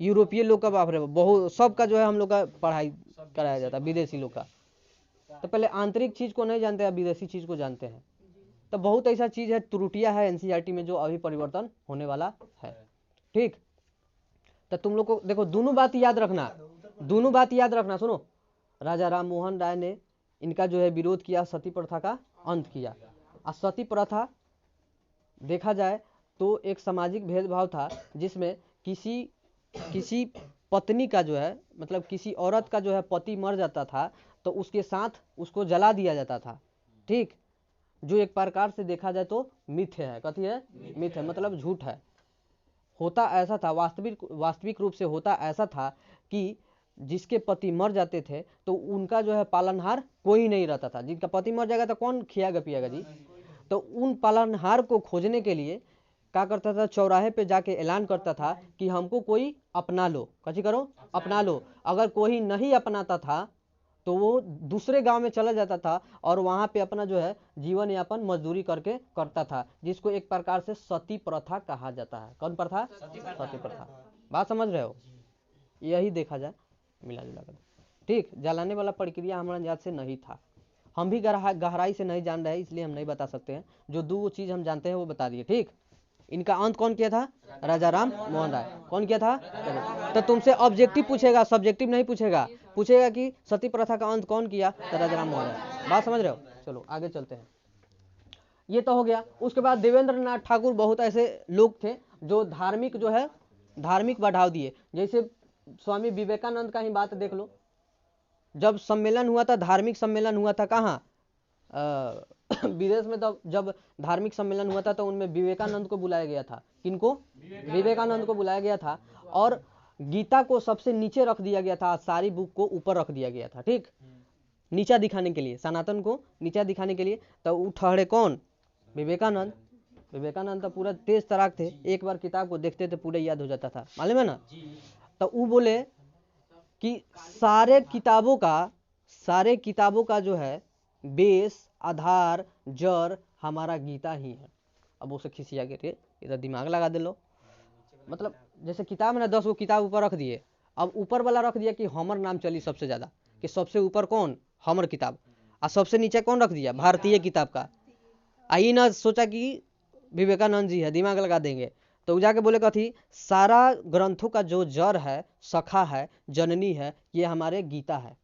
Speaker 1: यूरोपीय लोग का बाप रे बहुत सबका जो है हम लोग का पढ़ाई कराया जाता है, विदेशी लोग का। तो पहले आंतरिक चीज को नहीं जानते हैं, विदेशी चीज को जानते हैं। तो बहुत ऐसा चीज है, त्रुटियां है एनसीईआरटी में जो अभी परिवर्तन होने वाला है। ठीक, तो तुम लोग को देखो दोनों बात याद रखना, दोनों बात याद रखना। सुनो, राजा राम मोहन राय ने इनका जो है विरोध किया, सती प्रथा का अंत किया। और सती प्रथा देखा जाए तो एक सामाजिक भेदभाव था जिसमें किसी पत्नी का जो है मतलब किसी औरत का जो है पति मर जाता था तो उसके साथ उसको जला दिया जाता था। ठीक, जो एक प्रकार से देखा जाए तो मिथ्य है। कथी है? मिथ्य है, मतलब झूठ है। होता ऐसा था, वास्तविक रूप से होता ऐसा था कि जिसके पति मर जाते थे तो उनका जो है पालनहार कोई नहीं रहता था। जिनका पति मर जाएगा तो कौन खियागा पियागा जी? तो उन पालनहार को खोजने के लिए क्या करता था, चौराहे पे जाके ऐलान करता था कि हमको कोई अपना लो। कथी करो? अपना लो। अगर कोई नहीं अपनाता था तो वो दूसरे गांव में चला जाता था और वहां पे अपना जो है जीवन यापन मजदूरी करके करता था, जिसको एक प्रकार से सती प्रथा कहा जाता है। कौन प्रथा? सती प्रथा। बात समझ रहे हो? यही देखा जाए मिला जुला कर। ठीक, जलाने वाला प्रक्रिया हमारे याद से नहीं था, हम भी गहराई से नहीं जान रहे हैं इसलिए हम नहीं बता सकते हैं। जो दो चीज हम जानते हैं वो बता दिए। ठीक, इनका अंत कौन किया था? राजा राम मोहन राय। कौन किया था? तो तुमसे ऑब्जेक्टिव पूछेगा, सब्जेक्टिव नहीं पूछेगा। पूछेगा कि सती प्रथा का अंत कौन किया? तो राजा राम मोहन राय। बात समझ रहे हो? चलो आगे चलते हैं। ये तो हो गया। उसके बाद देवेंद्र नाथ ठाकुर बहुत ऐसे लोग थे जो धार्मिक जो है धार्मिक बढ़ाव दिए। जैसे स्वामी विवेकानंद का ही बात देख लो, जब सम्मेलन हुआ था, धार्मिक सम्मेलन हुआ था कहाँ? विदेश में। तो जब धार्मिक सम्मेलन हुआ था तो उनमें विवेकानंद को बुलाया गया था। किनको? विवेकानंद को बुलाया गया था। और गीता को सबसे नीचे रख दिया गया था, सारी बुक को ऊपर रख दिया गया था। ठीक, नीचा दिखाने के लिए, सनातन को नीचा दिखाने के लिए। तो वो ठहरे कौन? विवेकानंद। विवेकानंद तो पूरा तेज तराक थे, एक बार किताब को देखते थे पूरा याद हो जाता था, मालूम है ना? तो वो बोले कि सारे किताबों का जो है बेस, आधार, जड़ हमारा गीता ही है। अब उसे खिसिया के रे इधर दिमाग लगा दे लो। मतलब जैसे किताब है ना, 10 गो किताब ऊपर रख दिए, अब ऊपर वाला रख दिया कि हमर नाम चली सबसे ज्यादा, कि सबसे ऊपर कौन? हमर किताब। और सबसे नीचे कौन रख दिया? भारतीय किताब का। आई ना सोचा कि विवेकानंद जी है, दिमाग लगा देंगे। तो जाके बोले कथी, सारा ग्रंथों का जो जड़ है, सखा है, जननी है, ये हमारे गीता है।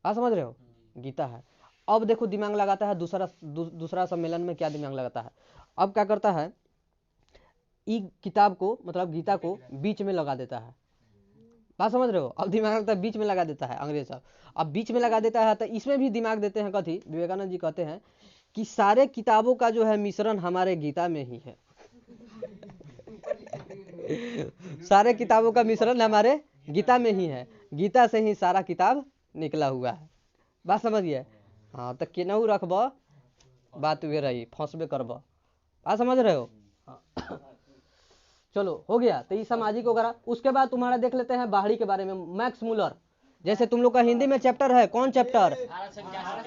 Speaker 1: आप समझ रहे हो? गीता है। अब देखो दिमाग लगाता है दूसरा सम्मेलन में क्या दिमाग लगाता है। अब क्या करता है, ई किताब को मतलब गीता को बीच में लगा देता है। बात समझ रहे हो? अब दिमाग लगता है बीच में लगा देता है अंग्रेज साहब। अब बीच में लगा देता है तो इसमें भी दिमाग देते हैं। कथी? विवेकानंद जी कहते हैं कि सारे किताबों का जो है मिश्रण हमारे गीता में ही है। सारे किताबों का मिश्रण हमारे गीता में ही है, गीता से ही सारा किताब निकला हुआ है। बात समझिए? हाँ, तो केनाहू रखब बात वे रही, फंसबे करब। बात समझ रहे हो? चलो हो गया। तो ये सामाजिक वगैरह। उसके बाद तुम्हारा देख लेते हैं बाहरी के बारे में, मैक्स मुलर। जैसे तुम लोग का हिंदी में चैप्टर है, कौन चैप्टर?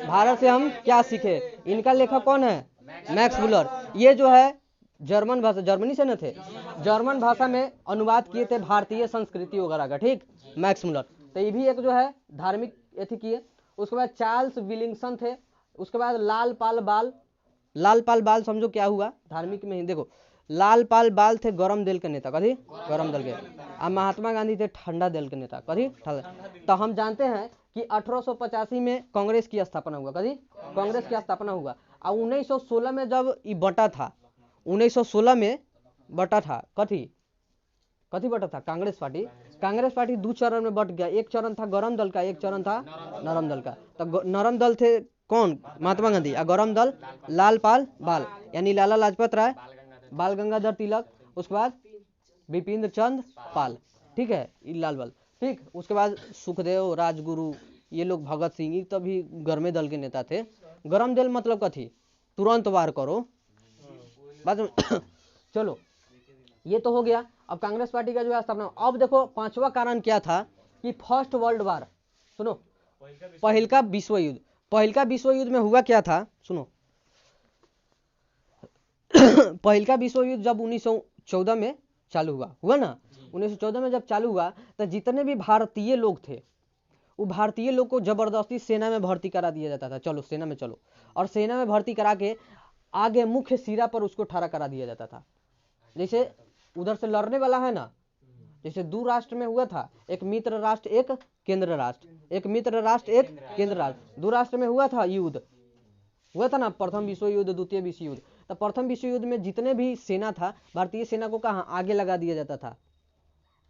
Speaker 1: भारत से हम क्या सीखे। इनका लेखक कौन है? Max Muller. ये जो है जर्मन भाषा, जर्मनी से न थे, जर्मन भाषा में अनुवाद किए थे भारतीय संस्कृति वगैरह का। ठीक, मैक्स मुलर। तो ये भी एक जो है धार्मिक एथी किए। उसके बाद चार्ल्स विलिंगसन थे। उसके बाद लाल पाल बाल समझो क्या हुआ धार्मिक में ही। देखो लाल पाल बाल थे गरम दल के नेता। कथी? गरम दल के। और महात्मा गांधी थे ठंडा दल के नेता। कथी? ठंडा। तो हम जानते हैं कि 1885 में कांग्रेस की स्थापना हुआ। कथी? कांग्रेस की स्थापना हुआ। और 1916 में जब ये बटा था, 1916 में बटा था। कथी बटा था? कांग्रेस पार्टी 2 चरण में बट गया। एक चरण था गरम दल का, एक चरण था नरम दल का। तो नरम दल थे कौन? महात्मा गांधी। और गरम दल लाल पाल बाल, यानी लाला लाजपत राय, बाल गंगाधर तिलक, उसके बाद बिपिन चंद्र पाल। ठीक है, लाल बाल। ठीक, उसके बाद सुखदेव, राजगुरु, ये लोग, भगत सिंह, ये तभी गर्मे दल के नेता थे। गरम दल मतलब कथी? तुरंत वार करो। बात चलो ये तो हो गया। अब कांग्रेस पार्टी का जो है स्थापना। अब देखो 5वां कारण क्या था कि फर्स्ट वर्ल्ड वार, सुनो, पहलका विश्व युद्ध, पहलका विश्व युद्ध में हुआ क्या था, सुनो। पहलका विश्व युद्ध जब 1914 में चालू हुआ ना, 1914 में जब चालू हुआ तो जितने भी भारतीय लोग थे वो भारतीय लोग को जबरदस्ती सेना में भर्ती करा दिया जाता था, चलो सेना में चलो, और सेना में भर्ती करा के आगे मुख्य सिरा पर उसको ठहरा करा दिया जाता था। जैसे उधर से लड़ने वाला है ना, जैसे दो राष्ट्र में हुआ था, एक मित्र राष्ट्र एक केंद्र राष्ट्र, एक मित्र राष्ट्र एक केंद्र राष्ट्र, दो राष्ट्र में हुआ था युद्ध, हुआ था ना, प्रथम विश्व युद्ध, द्वितीय विश्व युद्ध। तो प्रथम विश्व युद्ध में जितने भी सेना था, भारतीय सेना को कहाँ आगे लगा दिया जाता था,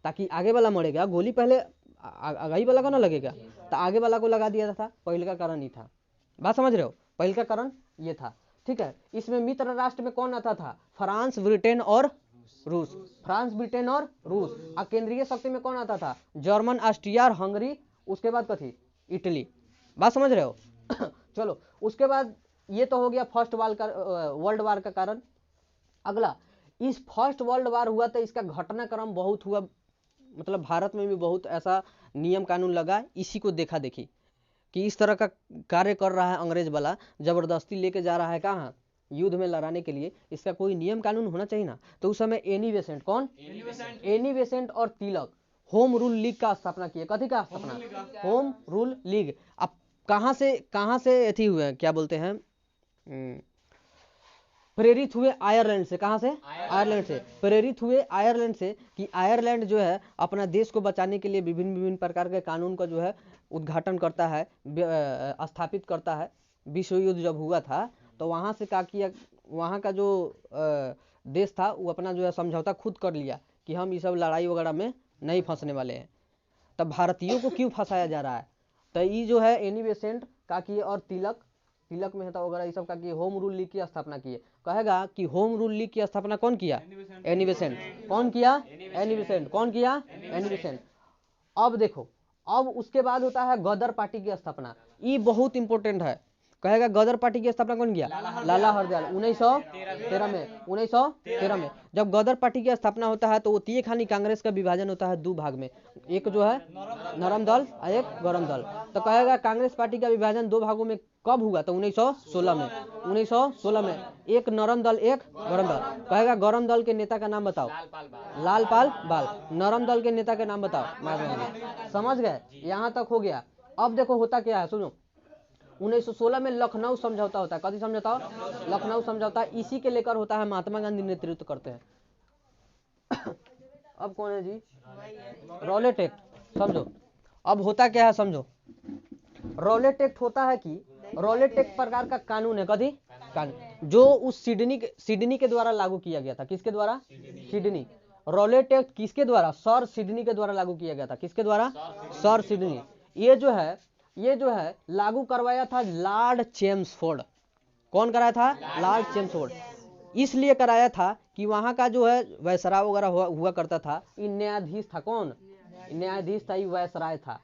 Speaker 1: ताकि आगे वाला मरेगा, गोली पहले आगे वाला को ना लगेगा, तो आगे वाला को लगा दिया था। पहले का कारण ये था, बात समझ रहे हो, पहले का कारण ये था, ठीक है। इसमें मित्र राष्ट्र में कौन आता था, फ्रांस, ब्रिटेन और रूस, फ्रांस, ब्रिटेन और रूस। और केंद्रीय शक्ति में कौन आता था, जर्मन, ऑस्ट्रिया, हंगरी, उसके बाद कथी, इटली, बात समझ रहे हो। चलो उसके बाद ये तो हो गया फर्स्ट वर्ल्ड वार का कारण। अगला, इस फर्स्ट वर्ल्ड वार हुआ तो इसका घटनाक्रम बहुत हुआ, मतलब भारत में भी बहुत ऐसा नियम कानून लगा, इसी को देखा देखी कि इस तरह का कार्य कर रहा है अंग्रेज वाला, जबरदस्ती लेके जा रहा है कहाँ, युद्ध में लड़ाने के लिए, इसका कोई नियम कानून होना चाहिए ना। तो उस समय एनी बेसेंट, कौन, एनी बेसेंट और तिलक होम रूल लीग का स्थापना किए। कथी का स्थापना, होम रूल लीग। अब कहाँ से अथी हुए, क्या बोलते हैं, प्रेरित हुए आयरलैंड से, कहाँ से, आयरलैंड से प्रेरित हुए, आयरलैंड से, कि आयरलैंड जो है अपना देश को बचाने के लिए विभिन्न विभिन्न प्रकार के कानून का जो है उद्घाटन करता है, स्थापित करता है। विश्व युद्ध जब हुआ था तो वहाँ से क्या किया, वहाँ का जो देश था वो अपना जो है समझौता खुद कर लिया कि हम ये सब लड़ाई वगैरह में नहीं फंसने वाले हैं। तब भारतीयों को क्यों फंसाया जा रहा है, तो ये जो है एनी बेसेंट का किए और तिलक मेहता वगैरह ये सब का किए, होम रूल लीग की स्थापना किए। कहेगा कि होम रूल लीग की स्थापना कौन किया, एनी बेसेंट। कौन किया, एनी बेसेंट। कौन किया, एनी बेसेंट। अब देखो, अब उसके बाद होता है गदर पार्टी की स्थापना, ये बहुत इंपॉर्टेंट है। कहेगा गदर पार्टी की स्थापना कौन किया, लाला हरदयाल, 1913 में, 1913 में जब गदर पार्टी की स्थापना होता है तो वो तीय खानी कांग्रेस का विभाजन होता है दो भाग में, एक जो है नरम दल और एक गरम दल। तो कहेगा कांग्रेस पार्टी का विभाजन दो भागों में कब हुआ, तो 1916 में, 1916 में, एक नरम दल एक गरम दल। कहेगा गरम दल के नेता का नाम बताओ, लालपाल बाल। नरम दल के नेता का नाम बताओ, महात्मा गांधी। समझ गए, यहाँ तक हो गया। अब देखो होता क्या है, सुनो, 1916 में लखनऊ समझौता होता है। कथी समझौता, लखनऊ समझौता, इसी के लेकर होता है, महात्मा गांधी नेतृत्व करते हैं। अब कौन है जी, रॉलेट एक्ट, समझो। अब होता क्या है समझो, रॉलेट एक्ट होता है कि रॉलेट एक्ट प्रकार का कानून है, कथी कानून, जो उस सिडनी के द्वारा लागू किया गया था। किसके द्वारा, सिडनी। रॉलेट एक्ट किसके द्वारा, सर सिडनी के द्वारा लागू किया गया था। किसके द्वारा, सर सिडनी। ये जो है लागू करवाया था लॉर्ड चेम्सफोर्ड। कौन कराया था, लॉर्ड चेम्सफोर्ड। इसलिए कराया था कि वहां का जो है वायसराय वगैरह हुआ करता था, ये न्यायाधीश था। कौन, न्यायाधीश था, ये वायसराय था।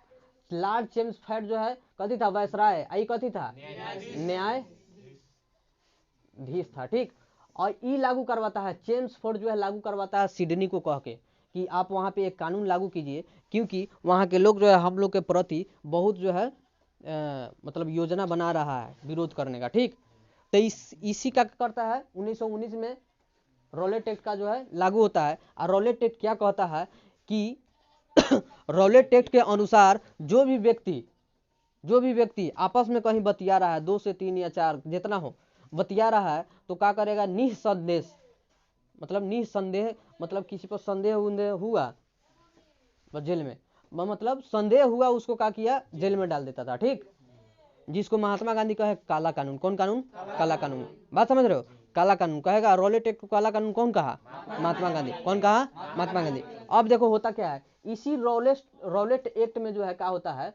Speaker 1: लॉर्ड चेम्सफोर्ड जो है कथी था, वायसराय, आई कथी था, न्यायाधीश था, ठीक। और ये लागू करवाता है, चेम्सफोर्ड जो है लागू करवाता है सिडनी को कह के कि आप वहाँ पे एक कानून लागू कीजिए, क्योंकि वहाँ के लोग जो है हम लोग के प्रति बहुत जो है मतलब योजना बना रहा है विरोध करने का, ठीक। तो इसी का करता है 1919 में रॉलेट एक्ट का जो है लागू होता है। और रॉलेट एक्ट क्या कहता है कि रॉलेट एक्ट के अनुसार जो भी व्यक्ति आपस में कहीं बतिया रहा है, 2 से 3 या 4 जितना हो बतिया रहा है, तो क्या करेगा, निसंदेह, मतलब किसी पर संदेह हुआ जेल में, मतलब संदेह हुआ उसको क्या किया, जेल में डाल देता था, ठीक। जिसको महात्मा गांधी कहे काला कानून। कौन कानून, काला कानून। बात समझ रहे हो, काला कानून। कहेगा रॉलेट एक्ट को काला कानून कौन कहा, महात्मा गांधी। कौन कहा, महात्मा गांधी। अब देखो होता क्या है, इसी रॉलेट एक्ट में जो है क्या होता है,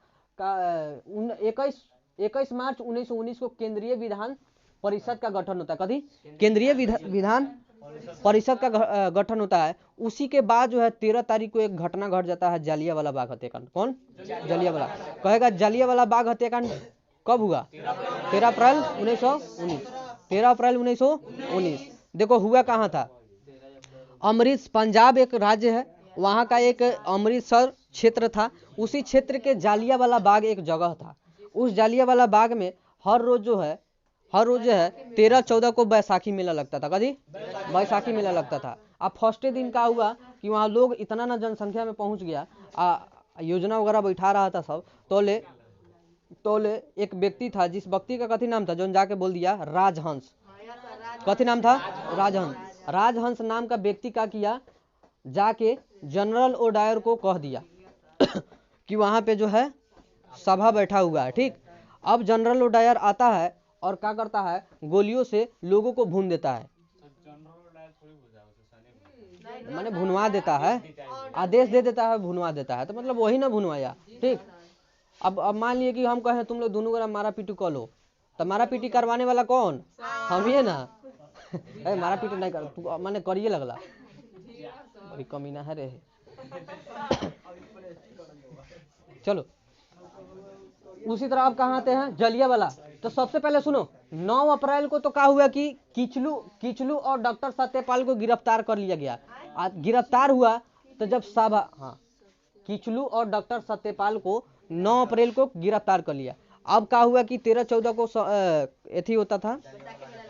Speaker 1: 21 मार्च 1919 को केंद्रीय विधान परिषद का गठन होता है। कभी केंद्रीय विधान परिषद का गठन होता है। उसी के बाद जो है 13 तारीख को एक घटना घट जाता है, जालियांवाला बाग हत्याकांड। कौन, जालियांवाला। कहेगा जालियांवाला बाग हत्याकांड कब हुआ, 13 अप्रैल 1919। 13 अप्रैल 1919। देखो हुआ कहाँ था, अमृत, पंजाब एक राज्य है, वहाँ का एक अमृतसर क्षेत्र था, उसी क्षेत्र के जालियावाला बाग एक जगह था। उस जालियावाला बाग में हर रोज जो है 13-14 को बैसाखी मेला लगता था। कभी बैसाखी मेला लगता था। अब फर्स्ट दिन का हुआ कि वहाँ लोग इतना ना जनसंख्या में पहुंच गया, योजना वगैरह बैठा रहा था सब, तोले एक व्यक्ति था, जिस व्यक्ति का कथी नाम था, जो जाके बोल दिया राजहंस। कथी नाम था? राजहंस। राजहंस नाम का व्यक्ति का किया, जाके जनरल ओडायर को कह दिया कि वहां पे जो है सभा बैठा हुआ है। ठीक, अब जनरल ओडायर आता है और क्या करता है, गोलियों से लोगों को भून देता है, माने भुनवा देता है, आदेश दे देता है, भुनवा देता है, तो मतलब वही ना भुनवाया। ठीक, अब मान लिए कि हम कहें तुम लोग दोनों मारा पीटी कर लो, तो मारा पीटी करवाने वाला कौन? हम ही है ना। मारा पीटी नहीं कर, माने करिए लगला, बड़ी कमीना है रे। चलो उसी तरह आप कहाँ आते हैं, जलियावाला। तो सबसे पहले सुनो, 9 अप्रैल को तो क्या हुआ कि किचलू और डॉक्टर सत्यपाल को गिरफ्तार कर लिया गया। गिरफ्तार हुआ तो जब सभा, हाँ, किचलू और डॉक्टर सत्यपाल को 9 अप्रैल को गिरफ्तार कर लिया। अब क्या हुआ कि 13-14 को एथी होता था,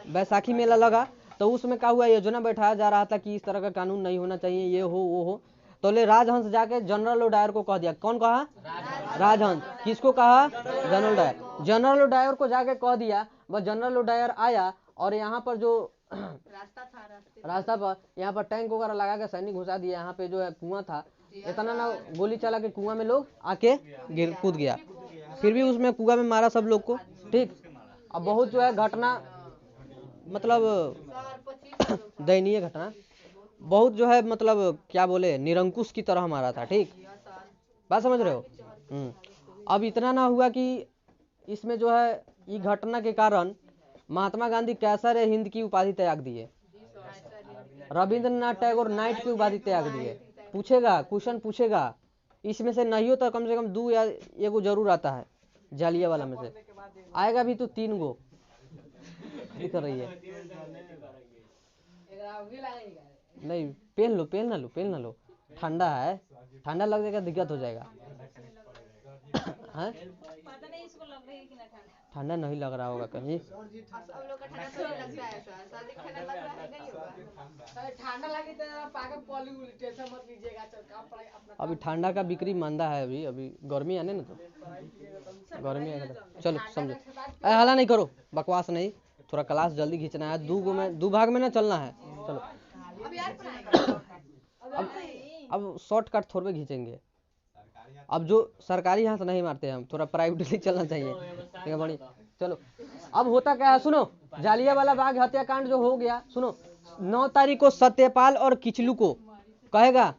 Speaker 1: बैसाखी मेला लगा, तो उसमें क्या हुआ, योजना बैठाया जा रहा था कि इस तरह का कानून नहीं होना चाहिए, ये हो वो हो। तो ले राजहंस जाके जनरल ओडायर को कह दिया। कौन कहा? राजहंस। किसको कहा? General O'Dwyer. जनरल ओडायर को जाके कह दिया। बस जनरल ओडायर आया और यहाँ पर जो रास्ता पर यहाँ पर टैंक वगैरह लगा के सैनिक घुसा दिया। यहाँ पे जो है कुआं था, इतना ना गोली चला के कुआं में लोग आके कूद गया, फिर भी उसमें कुआं में मारा सब लोग को। ठीक, अब बहुत जो है घटना, मतलब दयनीय घटना, बहुत जो है मतलब क्या बोले, निरंकुश की तरह मारा था। ठीक, बात समझ रहे हो? अब इतना ना हुआ कि इसमें जो है ये घटना के कारण महात्मा गांधी कैसर ए हिंद की उपाधि त्याग दिए, रविंद्रनाथ टैगोर नाइट की उपाधि त्याग दिए। पूछेगा, क्वेश्चन पूछेगा, इसमें से नहीं हो तो कम से कम 2 या 1 जरूर आता है, जालियावाला में से आएगा भी तो 3 गो कर रही है। नहीं, पेन ना लो, ठंडा है, ठंडा लग जाएगा, दिक्कत हो जाएगा। ठंडा नहीं लग रहा होगा कहीं। अभी ठंडा का बिक्री मंदा है, अभी गर्मी आने ना, तो गर्मी आने तो चलो समझो। हला नहीं करो, बकवास नहीं, थोड़ा क्लास जल्दी खींचना है, 2 भाग में ना चलना है। चलो अब शॉर्टकट थोड़े खींचेंगे। अब जो सरकारी यहाँ से नहीं मारते हम, थोड़ा प्राइवेटली चलना चाहिए, ठीक है बड़ी। चलो अब होता क्या है, सुनो, जालियावाला बाग हत्याकांड जो हो गया, सुनो, 9 तारीख को सत्यपाल और किचलू को कहेगा,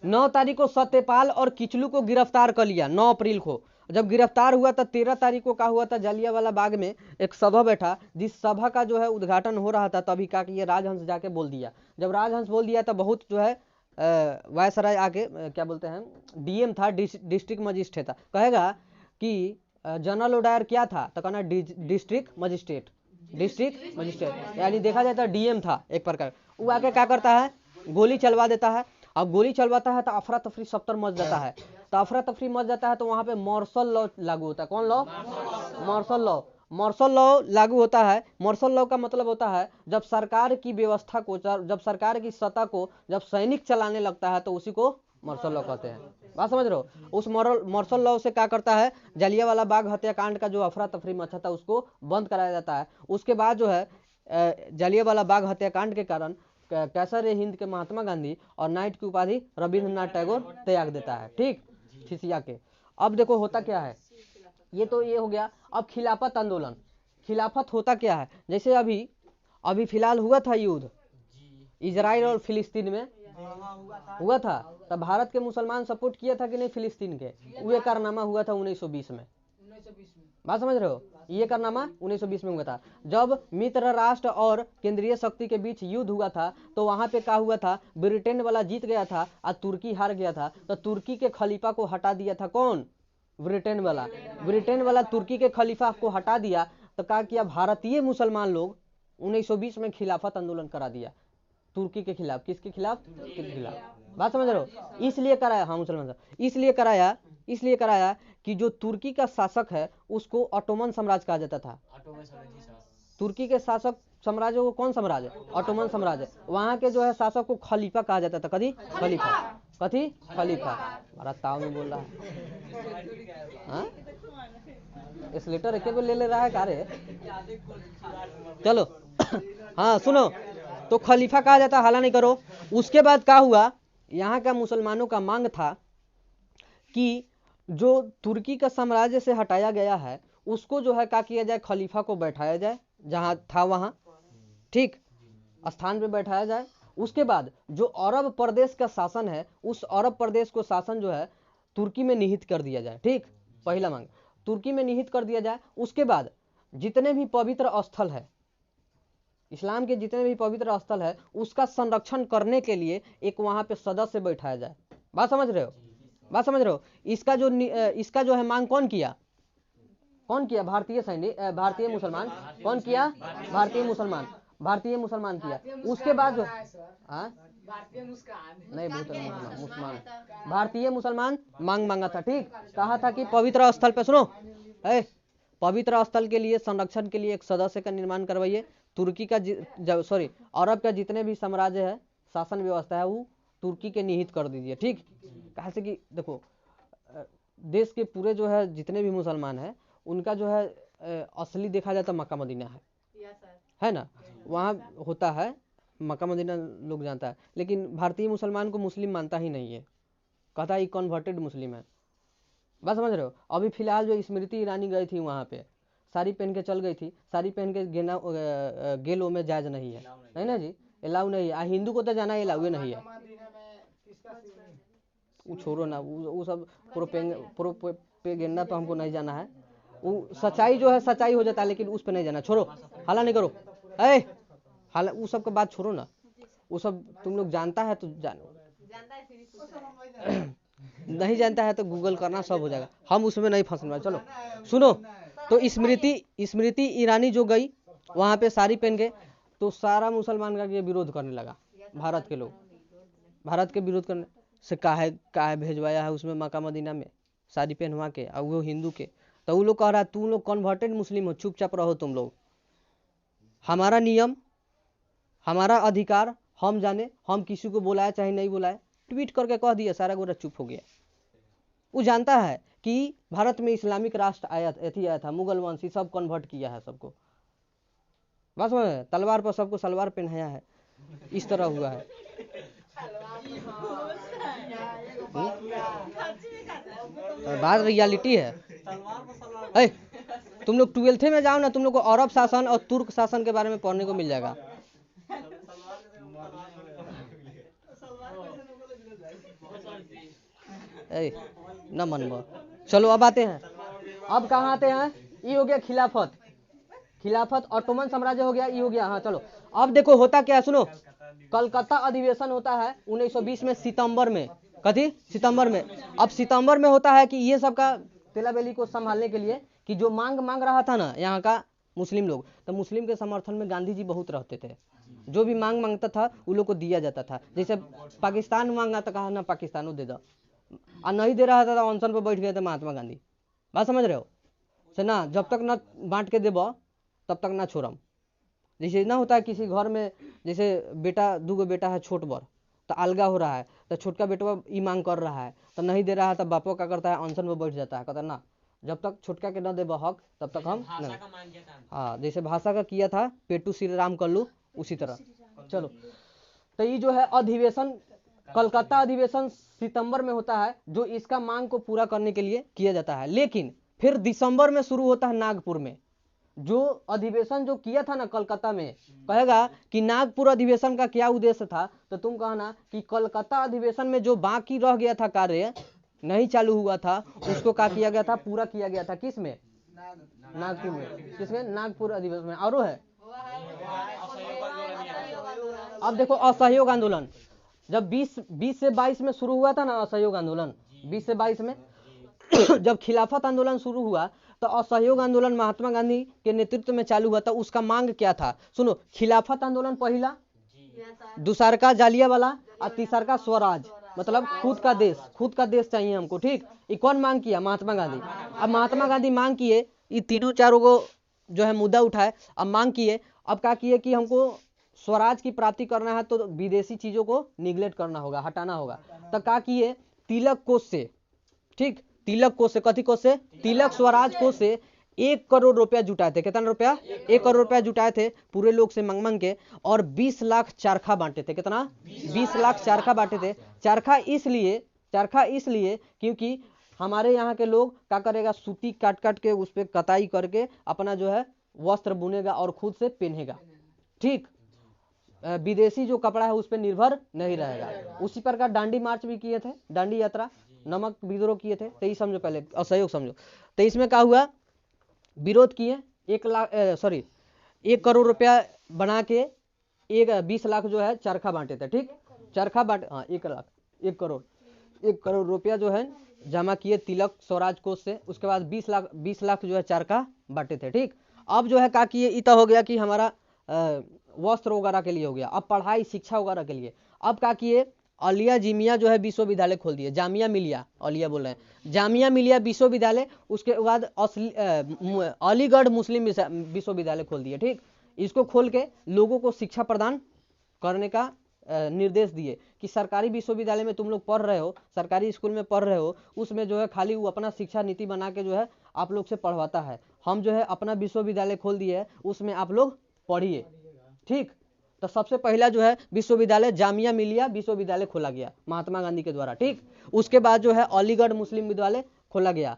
Speaker 1: 9 तारीख को सत्यपाल और किचलू को गिरफ्तार कर लिया। 9 अप्रैल को जब गिरफ्तार हुआ तो 13 तारीख को क्या हुआ था, जालियावाला बाग में एक सभा बैठा, जिस सभा का जो है उद्घाटन हो रहा था, तभी क्या किया, राजहंस जाके बोल दिया। जब राजहंस बोल दिया तो बहुत जो है वायसराय आके क्या बोलते हैं, डीएम था, डिस्ट्रिक्ट मजिस्ट्रेट था, कहेगा कि जनरल ओडायर क्या था, तो कहना डिस्ट्रिक्ट मजिस्ट्रेट, यानी देखा जाए तो डीएम था एक प्रकार। वो आके क्या करता है, गोली चलवा देता है। अब गोली चलवाता है तो अफरा तफरी सब तरफ मच जाता है, तो अफरा तफरी मच जाता है, तो वहां पे मार्शल लॉ लागू होता है। कौन लॉ? मार्शल लॉ लागू होता है। मार्शल लॉ का मतलब होता है जब सरकार की व्यवस्था को, जब सरकार की सत्ता को जब सैनिक चलाने लगता है तो उसी को मार्शल लॉ कहते हैं। बात समझ रहे हो? उस मार्शल लॉ से क्या करता है, जालियावाला बाग हत्याकांड का जो अफरा तफरी मचा था उसको बंद कराया जाता है। उसके बाद जो है जालियावाला बाग हत्याकांड के कारण कैसर ए हिंद के महात्मा गांधी और नाइट की उपाधि रविंद्रनाथ टैगोर त्याग देता है। ठीक, खिसिया के। अब देखो होता क्या है, ये तो ये हो गया। अब खिलाफत आंदोलन, खिलाफत होता क्या है, जैसे अभी फिलहाल हुआ था युद्ध इजराइल और फिलिस्तीन में हुआ था, तब भारत के मुसलमान सपोर्ट किया था कि नहीं फिलिस्तीन के? वो कारनामा हुआ था 1920 में। बात समझ रहे हो? ये कारनामा 1920 में हुआ था, जब मित्र राष्ट्र और केंद्रीय शक्ति के बीच युद्ध हुआ था। तो वहां पे क्या हुआ था, ब्रिटेन वाला जीत गया था और तुर्की हार गया था। तो तुर्की के खलीफा को हटा दिया था। कौन? ब्रिटेन वाला तुर्की के खलीफा को हटा दिया। तो क्या किया, भारतीय मुसलमान लोग 1920 में खिलाफत आंदोलन करा दिया। तुर्की के खिलाफ। किसके खिलाफ? तुर्की के खिलाफ। बात समझ रहे हो? इसलिए कराया, हाँ मुसलमान साहब, इसलिए कराया कि जो तुर्की का शासक है उसको ऑटोमन साम्राज्य कहा जाता था। तुर्की के शासक साम्राज्य को कौन साम्राज्य? ऑटोमन साम्राज्य। वहाँ के जो है शासक को खलीफा कहा जाता था। कभी खलीफा, कथी? खलीफा। हमारा ताव में बोल रहा है, हाँ स्लेटर एक ले रहा है कारे। चलो हाँ सुनो, तो खलीफा कहा जाता, हल्ला नहीं करो। उसके बाद क्या हुआ, यहाँ का मुसलमानों का मांग था कि जो तुर्की का साम्राज्य से हटाया गया है उसको जो है क्या किया जाए, खलीफा को बैठाया जाए जहाँ था वहाँ, ठीक स्थान पे बैठाया जाए। उसके बाद जो अरब प्रदेश का शासन है उस अरब प्रदेश को शासन जो है तुर्की में निहित कर दिया जाए। ठीक, पहला मांग तुर्की में निहित कर दिया जाए। उसके बाद जितने भी पवित्र स्थल है, इस्लाम के जितने भी पवित्र स्थल है उसका संरक्षण करने के लिए एक वहां पे सदस्य बैठाया जाए। बात समझ रहे हो? बात समझ रहे हो? इसका जो है मांग कौन किया? भारतीय सैनिक, भारतीय मुसलमान। कौन किया? भारतीय मुसलमान किया। उसके बाद जो नहीं मुसलमान भारतीय मुसलमान मांग मांगा था। ठीक, कहा था कि पवित्र स्थल पे, सुनो पवित्र स्थल के लिए संरक्षण के लिए एक सदस्य का निर्माण करवाइए। तुर्की का अरब का जितने भी साम्राज्य है, शासन व्यवस्था है, वो तुर्की के निहित कर दीजिए। ठीक, कहा से कि देखो देश के पूरे जो है जितने भी मुसलमान हैं उनका जो है असली देखा जाए तो मक्का मदीना है ना, वहाँ होता है मक्का मदीना लोग जानता है, लेकिन भारतीय मुसलमान को मुस्लिम मानता ही नहीं है, कहता है कन्वर्टेड मुस्लिम है। बात समझ रहे हो? अभी फिलहाल जो स्मृति ईरानी गई थी वहाँ पे, साड़ी पहन के चल गई थी, साड़ी पहन के गेलो में जायज नहीं है, नहीं ना जी, अलाउ नहीं है। हिंदू को तो जाना अलाउ नहीं है। वो छोड़ो ना, वो सब प्रोपेगेंडा तो हमको नहीं जाना है। वो सच्चाई जो है सच्चाई हो जाता है, लेकिन उस पर नहीं जाना। छोड़ो, हल्ला नहीं करो, हाल वो सब का बात छोड़ो ना, वो सब तुम लोग जानता है तो जानो, नहीं जानता है तो गूगल करना, सब हो जाएगा। हम उसमें नहीं फंसना। चलो सुनो, तो स्मृति ईरानी जो गई वहां पे साड़ी पहन के, तो सारा मुसलमान का ये विरोध करने लगा। भारत के लोग भारत के विरोध करने से काहे भेजवाया है उसमें मक्का मदीना में साड़ी पहनवा के, और वो हिंदू के। तो वो लोग कह रहा है तुम लोग कन्वर्टेड मुस्लिम हो, चुपचाप रहो तुम लोग, हमारा नियम हमारा अधिकार हम जाने, हम किसी को बुलाए चाहे नहीं बुलाए, ट्वीट करके कह दिया, सारा गोरा चुप हो गया। वो जानता है कि भारत में इस्लामिक राष्ट्र आया था, मुगल वंशी सब कन्वर्ट किया है सबको। बस में तलवार पर सबको सलवार पहनाया है, इस तरह हुआ है। बात रियलिटी है। तुम लोग 12th में जाओ ना, तुम लोग को अरब शासन और तुर्क शासन के बारे में पढ़ने को मिल जाएगा। न मन। चलो अब आते हैं, अब कहाँ आते हैं? ये हो गया खिलाफत ऑटोमन साम्राज्य हो गया, ये हो गया। हाँ चलो, अब देखो होता क्या है, सुनो। कलकत्ता अधिवेशन होता है 1920 में, सितंबर में। कथी? सितंबर में। अब सितंबर में होता है कि ये सब का तेलाबेली को संभालने के लिए कि जो मांग रहा था ना यहाँ का मुस्लिम लोग, तो मुस्लिम के समर्थन में गांधी जी बहुत रहते थे। जो भी मांग मांगता था उन लोग को दिया जाता था। जैसे पाकिस्तान मांगा तो कहा ना पाकिस्तान दे दो, और नहीं दे रहा था तो अनशन पर बैठ गए थे महात्मा गांधी। बात समझ रहे हो? से ना जब तक ना बांट के देबो तब तक ना छोड़म। जैसे ना होता है किसी घर में, जैसे बेटा दूगो बेटा है छोट बड़, तो अलगा हो रहा है, तो छोटका बेटा ई मांग कर रहा है तो नहीं दे रहा है, तो बापो क्या करता है, अनशन पर बैठ जाता है, कहता ना जब तक छोटका के न देबो हक तब तक हम नहीं। हाँ, जैसे भाषा का किया था पेटू श्री राम कल्लू, उसी तरह। चलो, तो ये जो है अधिवेशन, कलकत्ता अधिवेशन सितंबर में होता है, जो इसका मांग को पूरा करने के लिए किया जाता है। लेकिन फिर दिसंबर में शुरू होता है नागपुर में जो अधिवेशन जो किया था ना कलकत्ता में। कहेगा कि नागपुर अधिवेशन का क्या उद्देश्य था, तो तुम कहना कि कलकत्ता अधिवेशन में जो बाकी रह गया था, कार्य नहीं चालू हुआ था, उसको क्या किया गया था, पूरा किया गया था। किस में? नागपुर में। किसमें? नागपुर अधिवेशन में। और है अब देखो असहयोग आंदोलन जब 20 से 22 में शुरू हुआ था ना, असहयोग आंदोलन 20 से 22 में जब खिलाफत आंदोलन शुरू हुआ तो असहयोग आंदोलन महात्मा गांधी के नेतृत्व में चालू हुआ था। उसका मांग क्या था? सुनो, खिलाफत आंदोलन पहला, दूसर का जालियावाला और तीसर का स्वराज, मतलब खुद का देश चाहिए हमको। ठीक, ये कौन मांग किया? महात्मा गांधी। अब महात्मा गांधी मांग किए, ये तीनों चारों को जो है मुद्दा उठाए, अब मांग किए, अब क्या किए कि हमको स्वराज की प्राप्ति करना है तो विदेशी चीजों को निगलेक्ट करना होगा, हटाना होगा। तो क्या किए? तिलक कोष से, ठीक, तिलक कोष से, कथी कोष से? तिलक स्वराज कोष से 1 करोड़ रुपया जुटाए थे। कितना रुपया? 1 करोड़ रुपया जुटाए थे पूरे लोग से मांग मांग के, और 20 लाख चरखा बांटे थे। कितना? 20 लाख चरखा बांटे थे। चरखा इसलिए क्योंकि हमारे यहाँ के लोग क्या करेगा? सूती काट काट के उस पर कताई करके अपना जो है वस्त्र बुनेगा और खुद से पहनेगा। ठीक, विदेशी जो कपड़ा है उस पर निर्भर नहीं रहेगा। उसी प्रकार दांडी मार्च भी किए थे, दांडी यात्रा, नमक विद्रोह किए थे। तो ये समझो पहले, असहयोग समझो। तो इसमें क्या हुआ? विरोध किए, 1 करोड़ रुपया बना के 20 लाख जो है चरखा बांटे थे। ठीक, चरखा बांटे, हाँ 1 लाख, 1 करोड़ रुपया जो है जमा किए तिलक स्वराज कोष से। उसके बाद 20 लाख जो है चरखा बांटे थे। ठीक, अब जो है क्या किए? इतना हो गया कि हमारा वस्त्र वगैरह के लिए हो गया, अब पढ़ाई शिक्षा वगैरह के लिए। अब क्या किए? अलिया जिमिया जो है विश्वविद्यालय खोल दिए, जामिया मिलिया, अलिया बोल रहे हैं, जामिया मिलिया विश्वविद्यालय। उसके बाद अलीगढ़ मुस्लिम विश्वविद्यालय खोल दिए। ठीक, इसको खोल के लोगों को शिक्षा प्रदान करने का निर्देश दिए कि सरकारी विश्वविद्यालय में तुम लोग पढ़ रहे हो, सरकारी स्कूल में पढ़ रहे हो, उसमें जो है खाली वो अपना शिक्षा नीति बना के जो है आप लोग से पढ़वाता है। हम जो है अपना विश्वविद्यालय खोल दिए है, उसमें आप लोग पढ़िए। ठीक, तो सबसे पहला जो है विश्वविद्यालय जामिया मिलिया विश्वविद्यालय खोला गया महात्मा गांधी के द्वारा। ठीक, उसके बाद जो है अलीगढ़ मुस्लिम विद्यालय खोला गया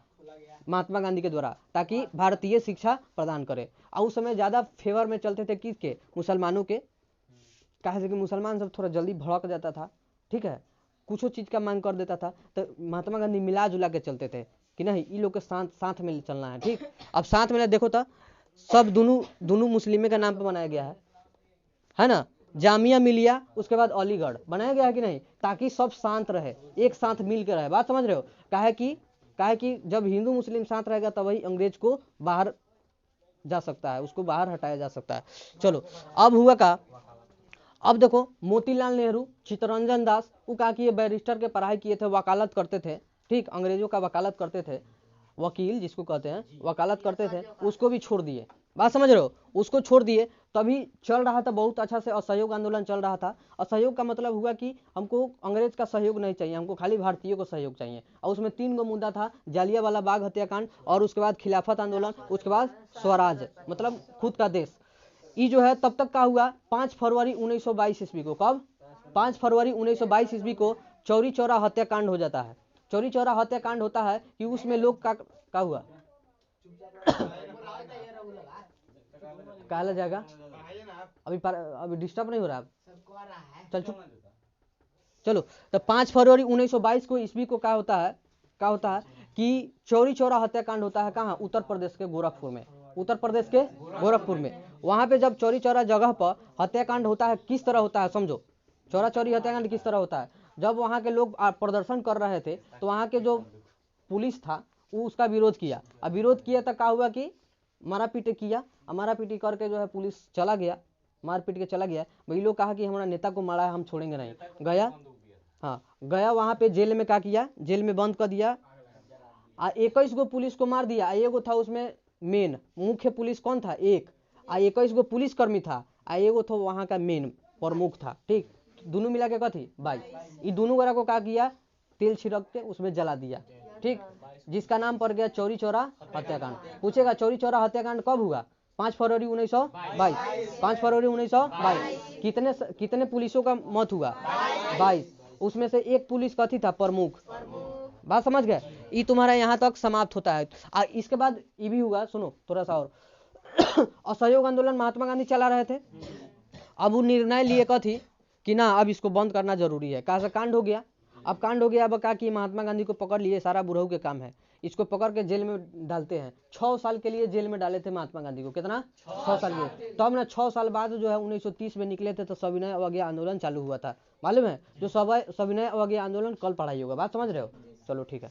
Speaker 1: महात्मा गांधी के द्वारा, ताकि भारतीय शिक्षा प्रदान करे। और उस समय ज्यादा फेवर में चलते थे किसके? मुसलमानों के। कहे कि मुसलमान सब थोड़ा जल्दी भड़क जाता था, ठीक है, कुछ चीज का मांग कर देता था, तो महात्मा गांधी मिला जुला के चलते थे कि नहीं, इन लोग के साथ में चलना है। ठीक, अब साथ में देखो तो सब दोनों मुस्लिम के नाम पर बनाया गया है ना, जामिया मिलिया, उसके बाद अलीगढ़ बनाया गया है कि नहीं, ताकि सब शांत रहे, एक साथ मिल के रहे। बात समझ रहे हो? काहे कि जब हिंदू मुस्लिम साथ रहेगा तब वही अंग्रेज को बाहर जा सकता है, उसको बाहर हटाया जा सकता है। चलो, अब हुआ का, अब देखो मोतीलाल नेहरू, चित्तरंजन दास, वो क्या किए? बैरिस्टर के पढ़ाई किए थे, वकालत करते थे। ठीक, अंग्रेजों का वकालत करते थे, वकील जिसको कहते हैं, वकालत करते थे, उसको भी छोड़ दिए। बात समझ रहे हो? उसको छोड़ दिए, तभी चल रहा था बहुत अच्छा से असहयोग आंदोलन चल रहा था। असहयोग का मतलब हुआ कि हमको अंग्रेज का सहयोग नहीं चाहिए, हमको खाली भारतीयों को सहयोग चाहिए। और उसमें 3 गो मुद्दा था, जालियावाला बाग हत्याकांड, और उसके बाद खिलाफत आंदोलन, उसके बाद स्वराज मतलब खुद का देश। ये जो है तब तक का हुआ 5 फरवरी 1922 ईस्वी को। कब? 5 फरवरी 1922 ईस्वी को चौरी चौरा हत्याकांड हो जाता है। चौरी चौरा हत्याकांड होता है कि उसमें लोग का हुआ काला जाएगा, अभी डिस्टर्ब नहीं हो रहा है? चलो, तो 5 फरवरी 1922 को ईस्वी को क्या होता है कि चौरी चौरा हत्याकांड होता है। कहाँ? उत्तर प्रदेश के गोरखपुर में। उत्तर प्रदेश के गोरखपुर में, वहां पे जब चौरी चौरा जगह पर हत्याकांड होता है, किस तरह होता है समझो। चौरा चौरी हत्याकांड किस तरह होता है? जब वहां के लोग प्रदर्शन कर रहे थे तो वहां के जो पुलिस था वो उसका विरोध किया। अब विरोध किया तो क्या हुआ कि मारा पीटे किया, मारा पीटी करके जो है पुलिस चला गया, मार पीट के चला गया। वही लोग कहा कि हमारा नेता को मारा है, हम छोड़ेंगे नहीं। गया, हाँ गया वहां पे जेल में क्या किया? जेल में बंद कर दिया। 21 गो पुलिस को मार दिया। एगो था उसमें मेन मुख्य पुलिस कौन था? 21 गो पुलिस कर्मी था, एगो था वहां का मेन प्रमुख था। ठीक, दोनों मिला के कथी 22। ये दोनों गोरा को क्या किया? तेल छिड़क के उसमें जला दिया। ठीक, जिसका नाम पड़ गया चौरी चौरा हत्याकांड। पूछेगा चौरी चौरा हत्याकांड कब हुआ? 5 फरवरी 1922। 5 फरवरी 1922। कितने पुलिसों का मौत हुआ? 22। उसमें से एक पुलिस कथी था? प्रमुख। बात समझ गए? ये तुम्हारा यहाँ तक समाप्त होता है। इसके बाद ये भी हुआ, सुनो थोड़ा सा और। असहयोग आंदोलन महात्मा गांधी चला रहे थे। अब वो निर्णय लिए कथी कि ना अब इसको बंद करना जरूरी है। कहा से कांड हो गया। अब कांड हो गया, अब क्या कि महात्मा गांधी को पकड़ लिए, सारा बुढ़ऊ के काम है, इसको पकड़ के जेल में डालते हैं। 6 साल के लिए जेल में डाले थे महात्मा गांधी को। कितना? 6 साल के। तो हमने 6 साल बाद जो है 1930 में निकले थे, तो सविनय अवज्ञा आंदोलन चालू हुआ था। मालूम है? जो सविनय अवज्ञा आंदोलन कल पढ़ाई होगा। बात समझ रहे हो? चलो ठीक है।